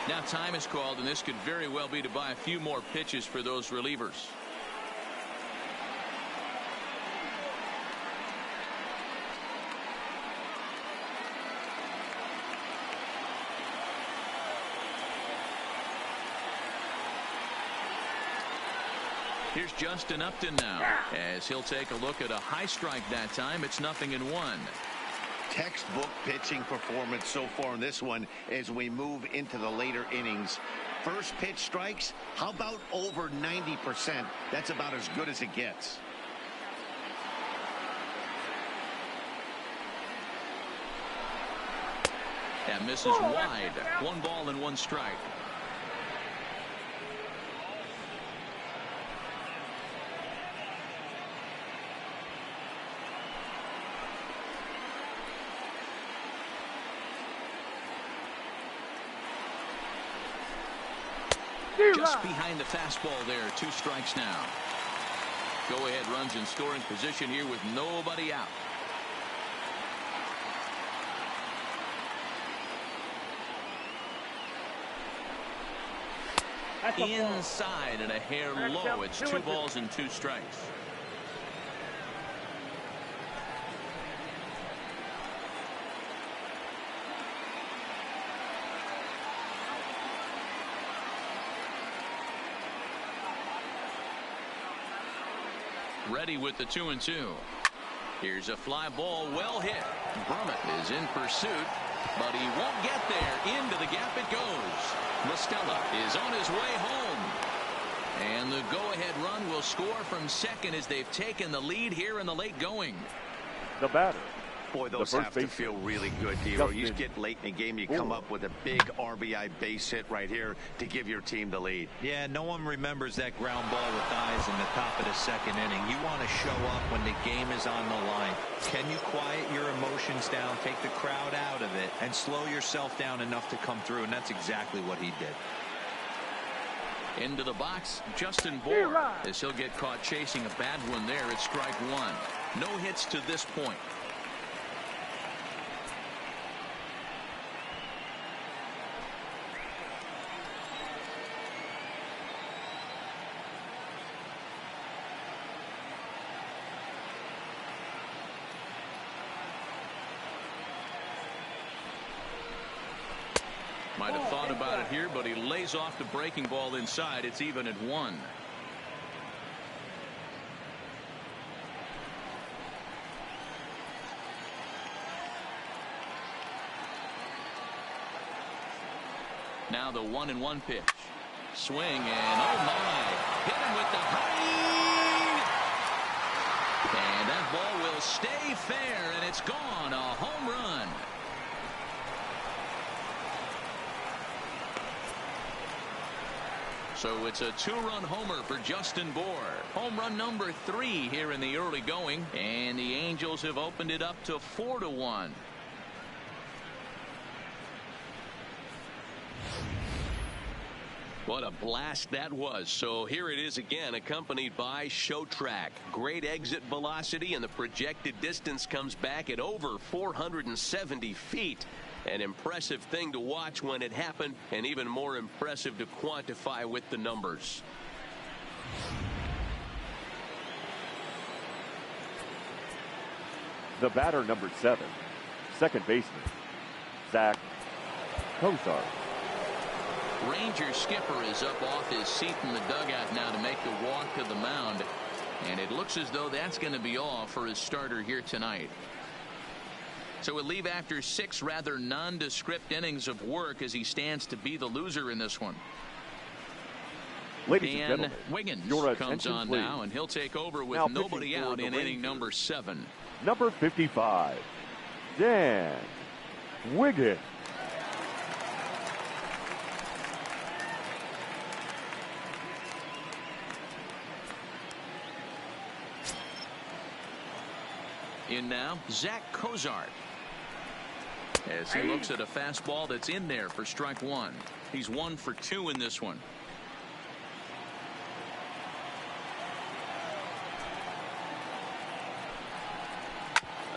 Now time is called, and this could very well be to buy a few more pitches for those relievers. Here's Justin Upton now, as he'll take a look at a high strike that time. It's 0-1. Textbook pitching performance so far in this one as we move into the later innings. First pitch strikes, how about over 90%? That's about as good as it gets. That misses wide. 1 ball and 1 strike. Just behind the fastball there. 2 strikes now. Go-ahead runs in scoring position here with nobody out. Inside and a hair low. It's 2 balls and 2 strikes. Ready with the 2-2. Here's a fly ball, well hit. Brummett is in pursuit, but he won't get there. Into the gap it goes. Mostella is on his way home. And the go-ahead run will score from second as they've taken the lead here in the late going. The batter. Boy, those have to feel really good, Dero. You get late in the game, you come up with a big RBI base hit right here to give your team the lead. Yeah, no one remembers that ground ball with eyes in the top of the second inning. You want to show up when the game is on the line. Can you quiet your emotions down, take the crowd out of it, and slow yourself down enough to come through? And that's exactly what he did. Into the box, Justin Bour, as he'll get caught chasing a bad one there at strike 1. No hits to this point. Might have thought about it here, but he lays off the breaking ball inside. It's even at 1. Now the 1-1 pitch. Swing and oh my. Hit him with the height. And that ball will stay fair, and it's gone. A home run. So it's a 2-run homer for Justin Bour. Home run number 3 here in the early going. And the Angels have opened it up to 4-1. What a blast that was. So here it is again, accompanied by Show Track. Great exit velocity, and the projected distance comes back at over 470 feet. An impressive thing to watch when it happened, and even more impressive to quantify with the numbers. The batter, number 7, second baseman, Zach Cozart. Ranger skipper is up off his seat in the dugout now to make the walk to the mound, and it looks as though that's going to be all for his starter here tonight. So we'll leave after 6 rather nondescript innings of work as he stands to be the loser in this one. Ladies and gentlemen, Wiggins comes on now, and he'll take over with nobody out in inning number 7. Number 55, Dan Wiggins. In now, Zach Cozart. As he looks at a fastball that's in there for strike one. He's 1 for 2 in this one.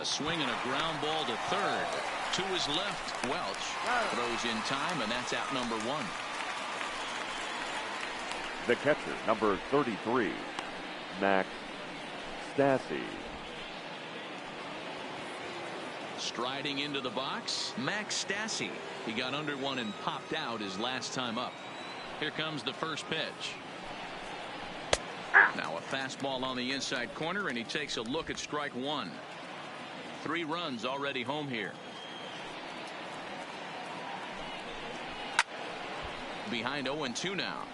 A swing and a ground ball to third. To his left, Welch throws in time, and that's out number 1. The catcher, number 33, Max Stassi. Striding into the box, Max Stassi. He got under one and popped out his last time up. Here comes the first pitch. Now a fastball on the inside corner, and he takes a look at strike one. 3 runs already home here. Behind 0-2 now.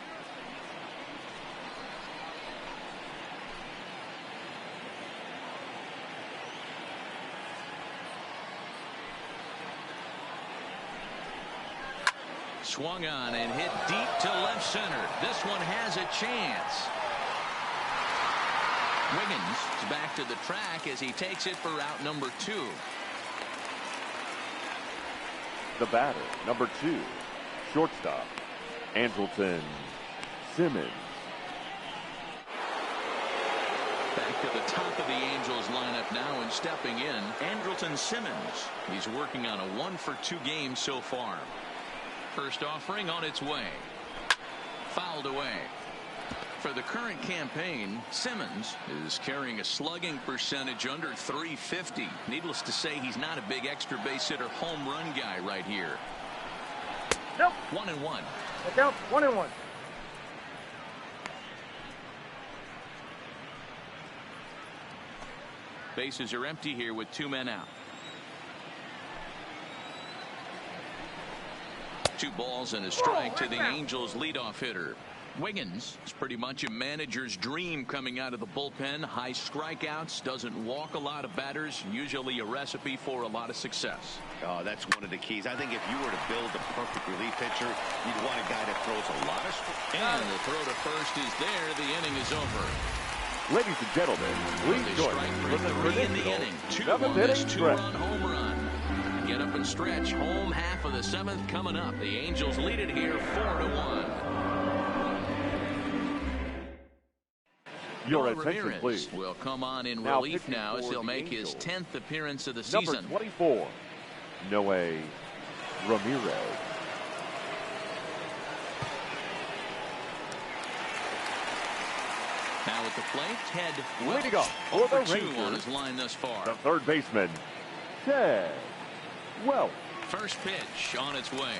Swung on and hit deep to left center. This one has a chance. Wiggins is back to the track as he takes it for out number 2. The batter, number 2, shortstop, Andrelton Simmons. Back to the top of the Angels lineup now, and stepping in, Andrelton Simmons. He's working on a 1 for 2 game so far. First offering on its way. Fouled away. For the current campaign, Simmons is carrying a slugging percentage under .350. Needless to say, he's not a big extra base hitter home run guy right here. Nope. 1-1. Nope. 1-1. Bases are empty here with 2 men out. 2 balls and a strike to the Angels leadoff hitter. Wiggins is pretty much a manager's dream coming out of the bullpen. High strikeouts, doesn't walk a lot of batters, usually a recipe for a lot of success. Oh, that's one of the keys. I think if you were to build a perfect relief pitcher, you'd want a guy that throws a lot of strikes. And the throw to first is there. The inning is over. Ladies and gentlemen, please join for the 3 in the inning. 2 on this 2-run home run. Get up and stretch. Home half of the 7th coming up. The Angels lead it here 4-1. Your attention, Ramirez please. will come on in Now relief now as he'll make his 10th appearance of the Number season. 24, Noe Ramirez. Now at the plate, Ted Leading Welch. off for the 2 Rangers, on his line thus far. the third baseman, Ted Welch. First pitch on its way.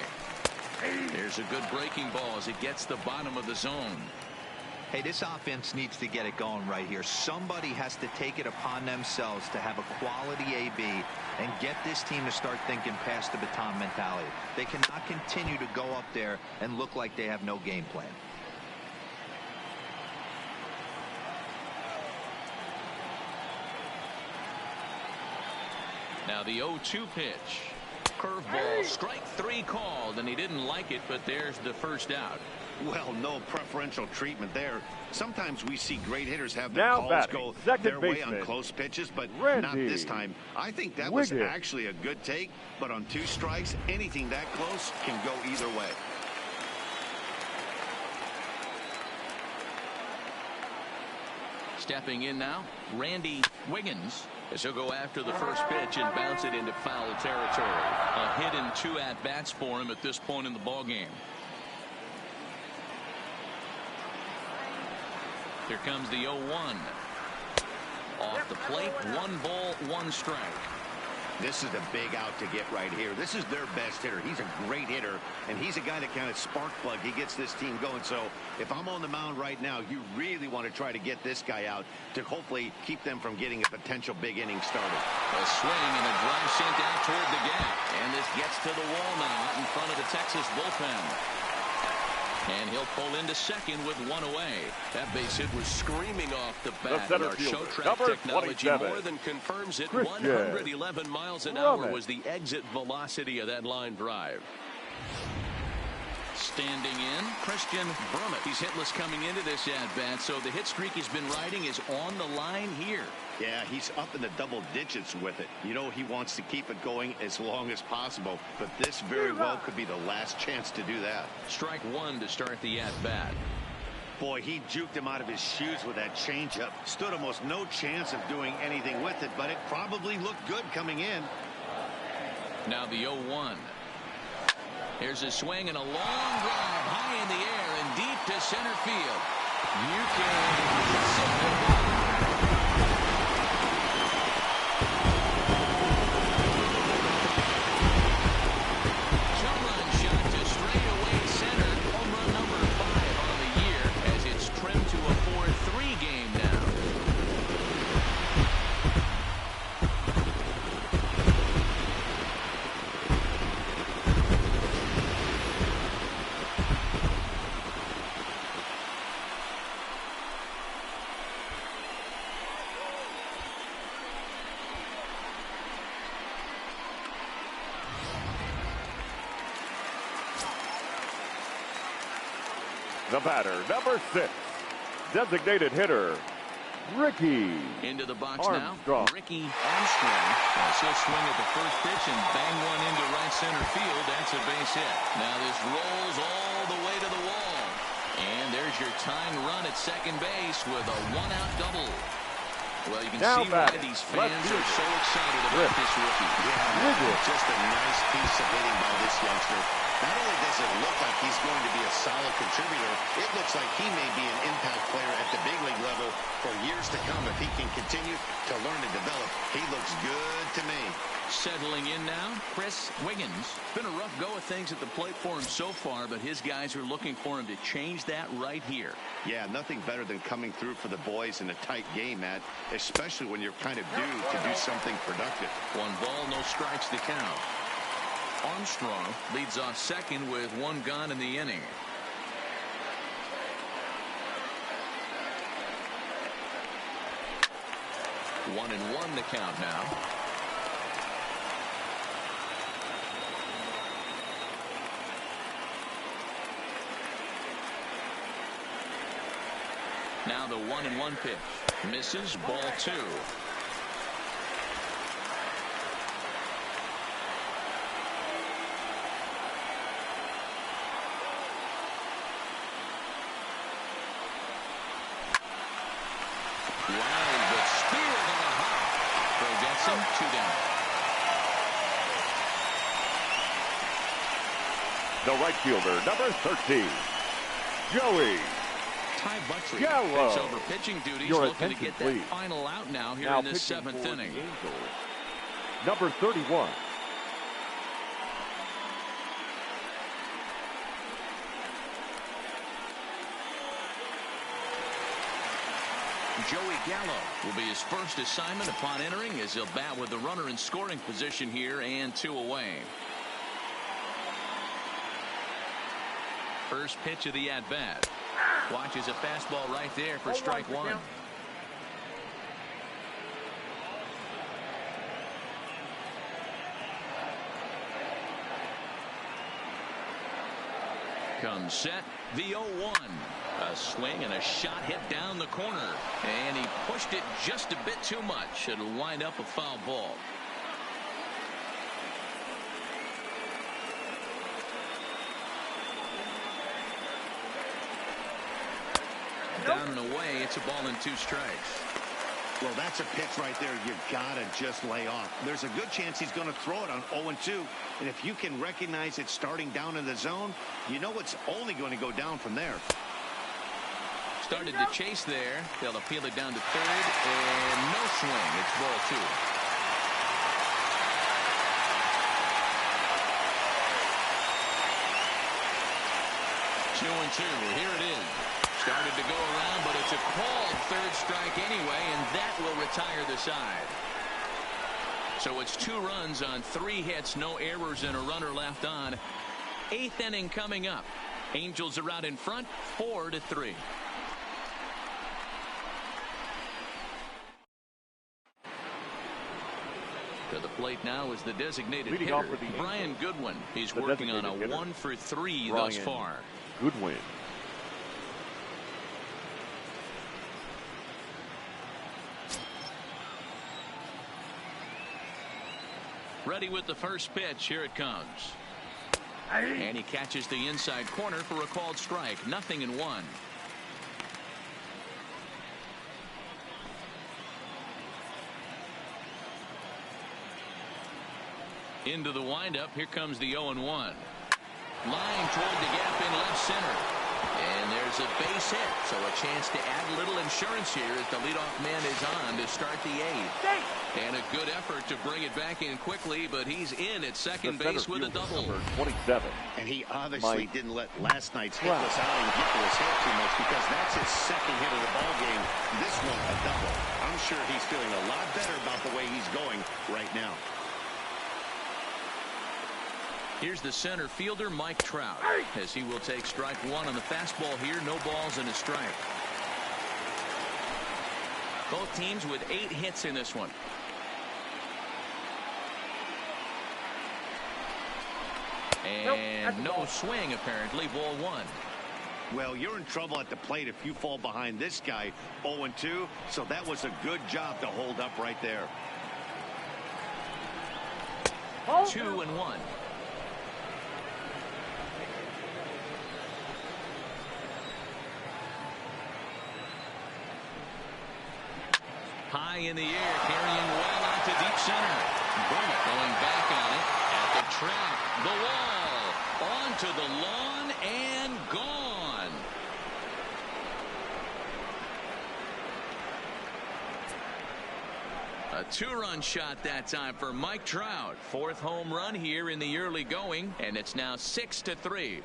There's a good breaking ball as it gets the bottom of the zone. Hey, this offense needs to get it going right here. Somebody has to take it upon themselves to have a quality AB and get this team to start thinking past the baton mentality. They cannot continue to go up there and look like they have no game plan. Now the 0-2 pitch. Curveball, strike 3 called, and he didn't like it, but there's the first out. Well, no preferential treatment there. Sometimes we see great hitters have their Now calls batting, go second their way baseman, on close pitches, but Randy not this time. I think that was Wiggins. actually a good take, but on 2 strikes, anything that close can go either way. Stepping in now, Randy Wiggins, as he'll go after the first pitch and bounce it into foul territory. A hit and 2 at-bats for him at this point in the ballgame. Here comes the 0-1. Off the plate, 1 ball, 1 strike. This is a big out to get right here. This is their best hitter. He's a great hitter, and he's a guy that kind of spark plug. He gets this team going. So if I'm on the mound right now, you really want to try to get this guy out to hopefully keep them from getting a potential big inning started. A swing and a drive sent out toward the gap. And this gets to the wall now out in front of the Texas bullpen. And he'll pull into second with 1 away. That base hit was screaming off the bat. center Our fielder, show track number technology 27, more than confirms it. Christian 111 miles an hour Roman. was the exit velocity of that line drive. Standing in, Christian Brummett. He's hitless coming into this at-bat, so the hit streak he's been riding is on the line here. Yeah, he's up in the double digits with it. You know, he wants to keep it going as long as possible, but this very well could be the last chance to do that. Strike one to start the at-bat. Boy, he juked him out of his shoes with that changeup. Stood almost no chance of doing anything with it, but it probably looked good coming in. Now the 0-1. Here's a swing and a long drive high in the air and deep to center field. You can send it back. Two-run shot to straightaway center. Home run number 5 on the year as it's trimmed to a 4-3 game now. The batter, number 6, designated hitter, Ricky Into the box Armstrong. now, Ricky Armstrong. He'll swing at the first pitch and bang one into right center field. That's a base hit. Now this rolls all the way to the wall. And there's your tying run at second base with a one-out double. Well, you can Now see why batting, these fans are so excited about this rookie. Yeah, just a nice piece of hitting by this youngster. Not only does it look like he's going to be a solid contributor, it looks like he may be an impact player at the big league level for years to come if he can continue to learn and develop. He looks good to me. Settling in now, Chris Wiggins. Been a rough go of things at the plate for him so far, but his guys are looking for him to change that right here. Yeah, nothing better than coming through for the boys in a tight game, Matt, especially when you're kind of due to do something productive. 1 ball, no strikes to count. Armstrong leads off second with 1 gone in the inning. One and one to count now. Now the 1-1 pitch. Misses, ball 2. Wild, but speared on a hop. Bill gets him, 2 down. The right fielder, number 13, Joey Ty Buttrey Gallo. takes over pitching duties, Your looking to attention, get please. that final out now here now in this pitching 7th for inning. the Angels, number 31, Joey Gallo will be his first assignment upon entering as he'll bat with the runner in scoring position here and 2 away. First pitch of the at-bat. Watches a fastball right there for strike 1. Comes set, the 0-1. A swing and a shot hit down the corner. And he pushed it just a bit too much. It'll wind up a foul ball. Down and away, it's a ball and 2 strikes. Well, that's a pitch right there you gotta just lay off. There's a good chance he's going to throw it on 0-2. And if you can recognize it starting down in the zone, you know it's only going to go down from there. Started to chase there. They'll appeal it down to third. And no swing. It's ball 2. Two and 2. Here it is. Started to go around, but it's a called 3rd strike anyway, and that will retire the side. So it's 2 runs on 3 hits, no errors, and a runner left on. 8th inning coming up. Angels are out in front, 4-3. To the plate now is the designated Leading hitter, off for the Brian Angels, Goodwin. He's the working on a designated hitter, 1 for 3 Brian thus far. Goodwin. Ready with the first pitch. Here it comes. And he catches the inside corner for a called strike. 0-1. Into the windup. Here comes the 0-1. Line toward the gap in left center. And there's a base hit. So a chance to add a little insurance here as the leadoff man is on to start the 8th. And a good effort to bring it back in quickly, but he's in at second base with a double. Number 27. And he obviously Mike didn't let last night's hitless outing get to his head too much, because that's his second hit of the ball game. This one a double. I'm sure he's feeling a lot better about the way he's going right now. Here's the center fielder, Mike Trout, as he will take strike 1 on the fastball here. No balls and a strike. Both teams with 8 hits in this one. And no swing, apparently. Ball 1. Well, you're in trouble at the plate if you fall behind this guy 0-2, so that was a good job to hold up right there. 2-1. High in the air, carrying well out to deep center. Burnett going back on it at the track, the wall, onto the lawn, and gone. A 2-run shot that time for Mike Trout. 4th home run here in the early going, and it's now 6-3.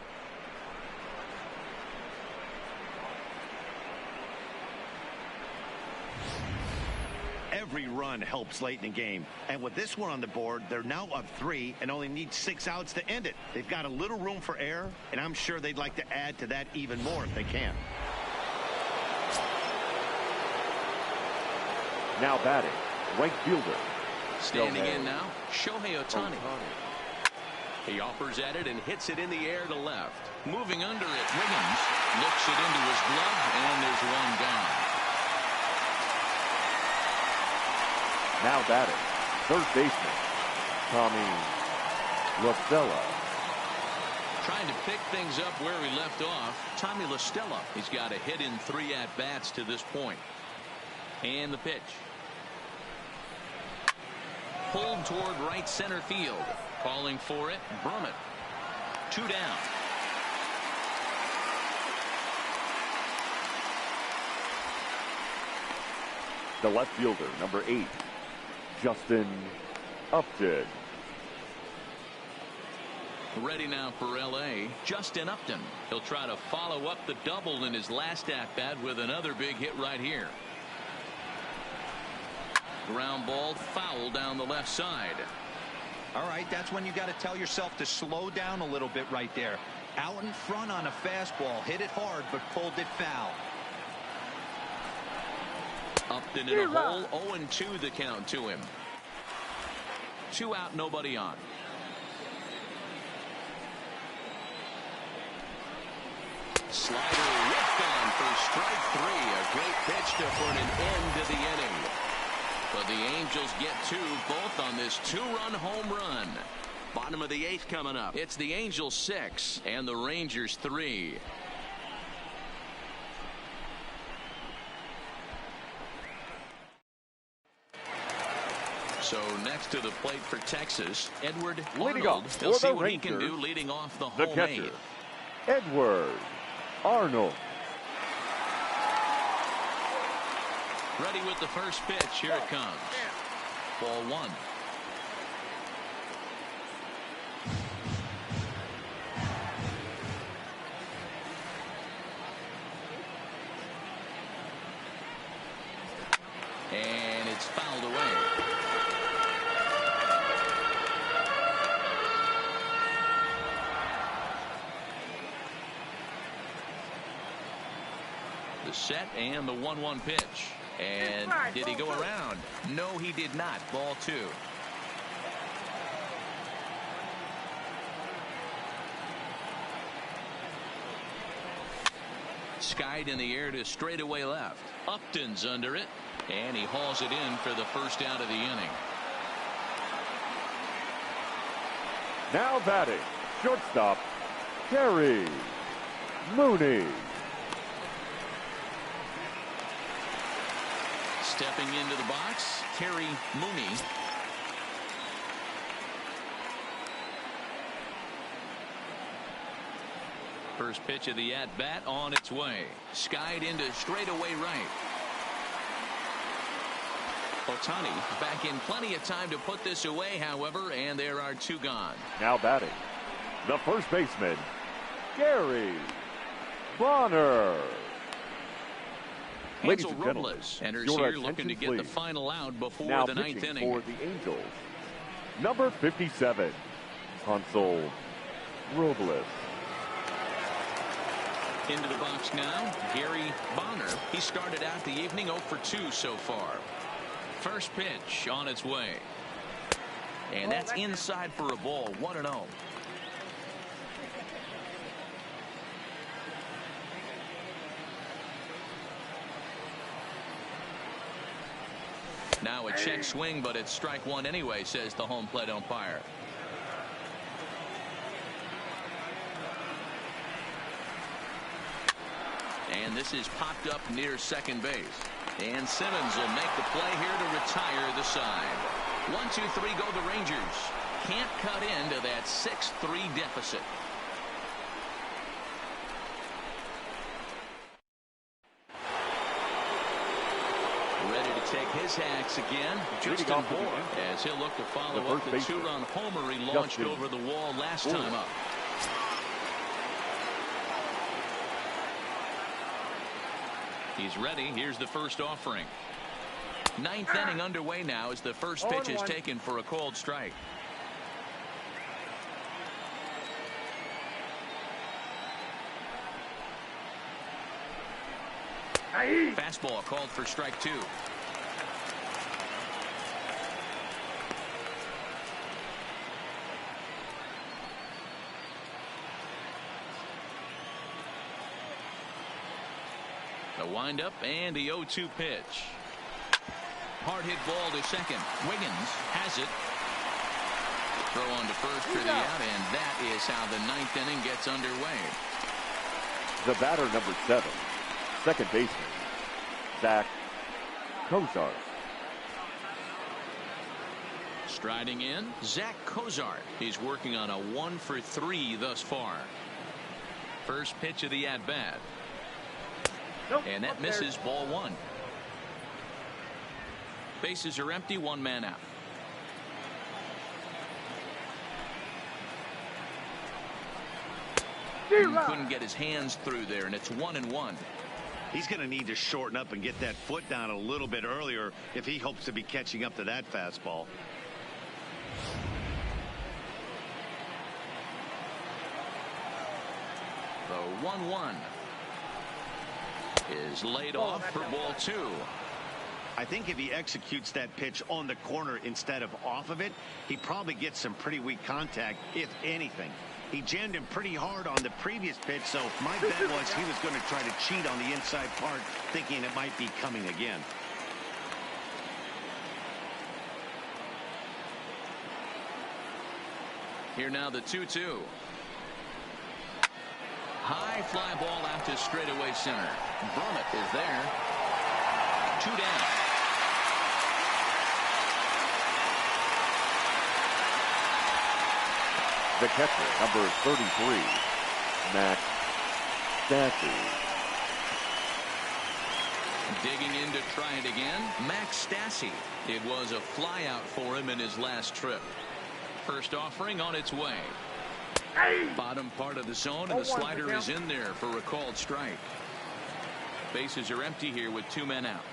Every run helps late in the game. And with this one on the board, they're now up 3 and only need 6 outs to end it. They've got a little room for error, and I'm sure they'd like to add to that even more if they can. Now batting, right fielder. Standing in now, Shohei Ohtani. He offers at it and hits it in the air to left. Moving under it, Wiggins looks it into his glove, and there's one gone. Now batting, third baseman, Tommy La Stella. Trying to pick things up where he left off, Tommy La Stella. He's got a hit in 3 at-bats to this point. And the pitch. Pulled toward right center field. Calling for it, Brummett. 2 down. The left fielder, number 8, Justin Upton. Ready now for L.A., Justin Upton. He'll try to follow up the double in his last at-bat with another big hit right here. Ground ball foul down the left side. All right, that's when you got to tell yourself to slow down a little bit right there. Out in front on a fastball, hit it hard, but pulled it foul. Upton in a hole, 0-2 the count to him. 2 out, nobody on. Slider whipped on for strike 3. A great pitch to put an end to the inning. But the Angels get 2, both on this 2-run home run. Bottom of the 8th coming up. It's the Angels 6 and the Rangers 3. So next to the plate for Texas, Edward Arnold. They'll see what he can do leading off the home 8th. Edward Arnold. Ready with the first pitch. Here it comes. Ball 1. And it's fouled away. The set and the 1-1 pitch. And did he go around? No, he did not. Ball 2. Skied in the air to straightaway left. Upton's under it, and he hauls it in for the first out of the inning. Now batting, shortstop, Terry Mooney. Stepping into the box, Terry Mooney. First pitch of the at-bat on its way. Skied into straightaway right. Ohtani back in plenty of time to put this away, however, and there are two gone. Now batting, the first baseman, Gary Bonner. Hansel Robles enters here looking to get the final out before the ninth inning. For the Angels, number 57, Hansel Robles. Into the box now, Gary Bonner. He started out the evening 0 for 2 so far. First pitch on its way. And that's inside for a ball, 1-0. Now a check swing, but it's strike one anyway, says the home plate umpire. And this is popped up near second base. And Simmons will make the play here to retire the side. 1-2-3 go the Rangers. Can't cut into that 6-3 deficit. Ready to take his hacks again, Justin Bour, as he'll look to follow up the two-run homer he launched over the wall last time up. He's ready. Here's the first offering. Ninth inning underway now as the first pitch is taken for a called strike. Fastball called for strike two. The windup and the 0-2 pitch. Hard hit ball to second. Wiggins has it. Throw on to first for the out, and that is how the ninth inning gets underway. The batter, number 7, second baseman, Zach Cozart. Striding in, Zach Cozart. He's working on a 1 for 3 thus far. First pitch of the at-bat. And that misses, ball one. Bases are empty, one man out. Couldn't get his hands through there, and it's 1-1. He's going to need to shorten up and get that foot down a little bit earlier if he hopes to be catching up to that fastball. The 1-1 is laid off for ball two. I think if he executes that pitch on the corner instead of off of it, he probably gets some pretty weak contact, if anything. He jammed him pretty hard on the previous pitch, so my bet was he was going to try to cheat on the inside part, thinking it might be coming again. Here now the 2-2. High fly ball out to straightaway center. Brummett is there. 2 down. The catcher, number 33, Max Stassi. Digging in to try it again, Max Stassi. It was a fly out for him in his last trip. First offering on its way. Bottom part of the zone, and the slider is in there for a called strike. Bases are empty here with 2 men out.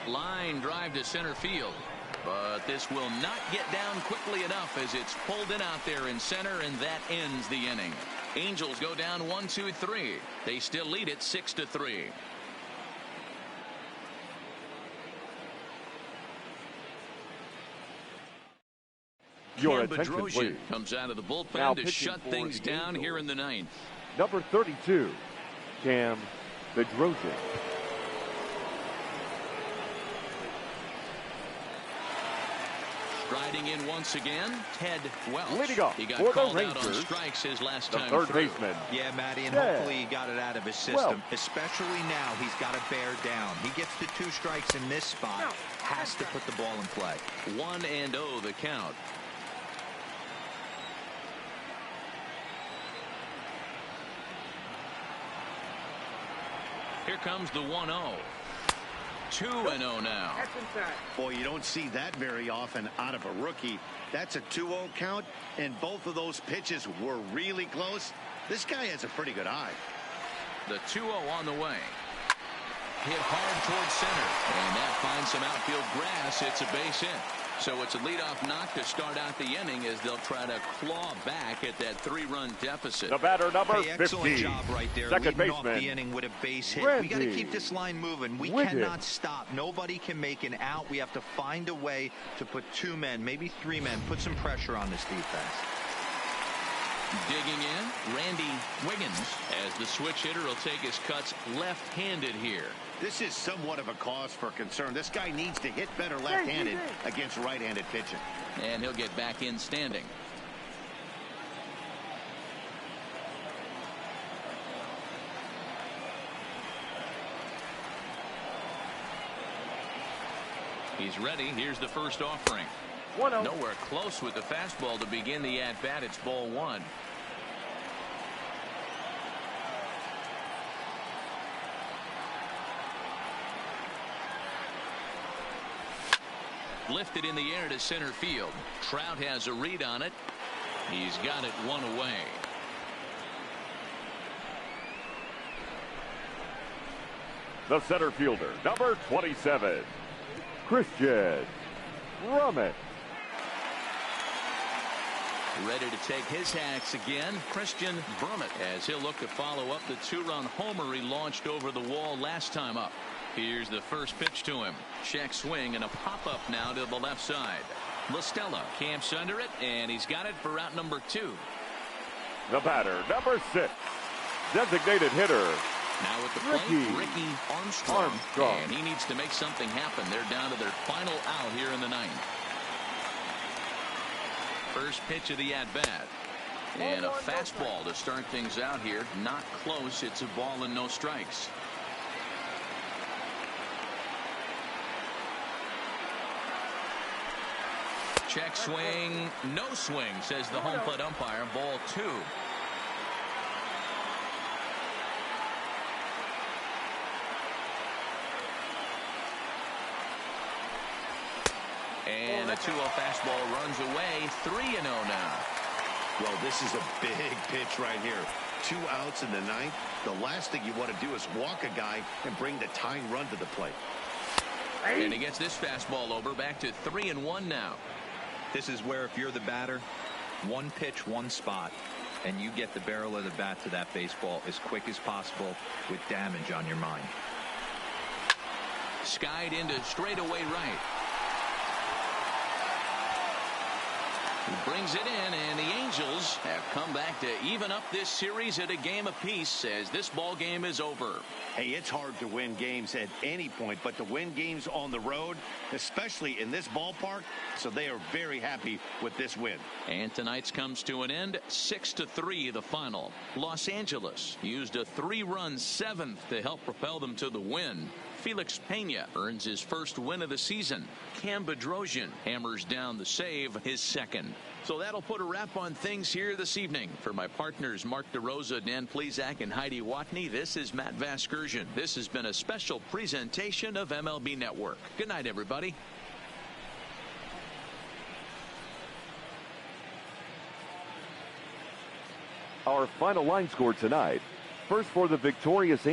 Line drive to center field, but this will not get down quickly enough as it's pulled in out there in center, and that ends the inning. Angels go down 1-2-3. They still lead it 6-3. Your Cam attention, Bedrosian please. comes out of the bullpen Now to pitching shut for things the down Angels. here in the ninth. Number 32, Cam Bedrosian. Striding in once again, Ted Welch. Leading off he got for the called out on Rangers, strikes his last the time third through. baseman. Yeah, Matty, and Yeah. hopefully he got it out of his system. Especially now, he's got to bear down. He gets the 2 strikes in this spot. Has to put the ball in play. 1-0 the count. Here comes the 1-0. 2-0 now. That's inside. Boy, you don't see that very often out of a rookie. That's a 2-0 count, and both of those pitches were really close. This guy has a pretty good eye. The 2-0 on the way. Hit hard towards center, and that finds some outfield grass. It's a base hit. So it's a leadoff knock to start out the inning as they'll try to claw back at that 3-run deficit. The batter, number Hey, excellent 50. job right there. Second leading off baseman, the inning with a base hit. Randy We got to keep this line moving. We Wiggins. cannot stop. Nobody can make an out. We have to find a way to put 2 men, maybe 3 men, put some pressure on this defense. Digging in, Randy Wiggins, as the switch hitter will take his cuts left-handed here. This is somewhat of a cause for concern. This guy needs to hit better left-handed against right-handed pitching. And he'll get back in standing. He's ready. Here's the first offering. 1-0. Nowhere close with the fastball to begin the at-bat. It's ball 1. Lifted in the air to center field. Trout has a read on it. He's got it 1 away. The center fielder, number 27, Christian Brummett. Ready to take his hacks again, Christian Brummett, as he'll look to follow up the 2-run homer he launched over the wall last time up. Here's the first pitch to him. Check swing and a pop-up now to the left side. LaStella camps under it, and he's got it for out number 2. The batter, number 6, designated hitter, Now with the plate, Ricky Armstrong. And he needs to make something happen. They're down to their final out here in the ninth. First pitch of the at-bat. And a fastball to start things out here. Not close. It's a ball and no strikes. Check swing. No swing, says the home plate umpire. Ball 2. And a 2-0 fastball runs away. 3-0 now. Well, this is a big pitch right here. 2 outs in the ninth. The last thing you want to do is walk a guy and bring the tying run to the plate. And he gets this fastball over. Back to 3-1 now. This is where if you're the batter, 1 pitch, 1 spot, and you get the barrel of the bat to that baseball as quick as possible with damage on your mind. Skied into straightaway right. He brings it in, and the Angels have come back to even up this series at a game apiece as this ball game is over. Hey, it's hard to win games at any point, but to win games on the road, especially in this ballpark, so they are very happy with this win. And tonight's comes to an end. 6-3 the final. Los Angeles used a 3-run 7th to help propel them to the win. Felix Pena earns his first win of the season. Cam Bedrosian hammers down the save, his second. So that'll put a wrap on things here this evening. For my partners Mark DeRosa, Dan Plesac, and Heidi Watney, this is Matt Vasgersian. This has been a special presentation of MLB Network. Good night, everybody. Our final line score tonight. First for the victorious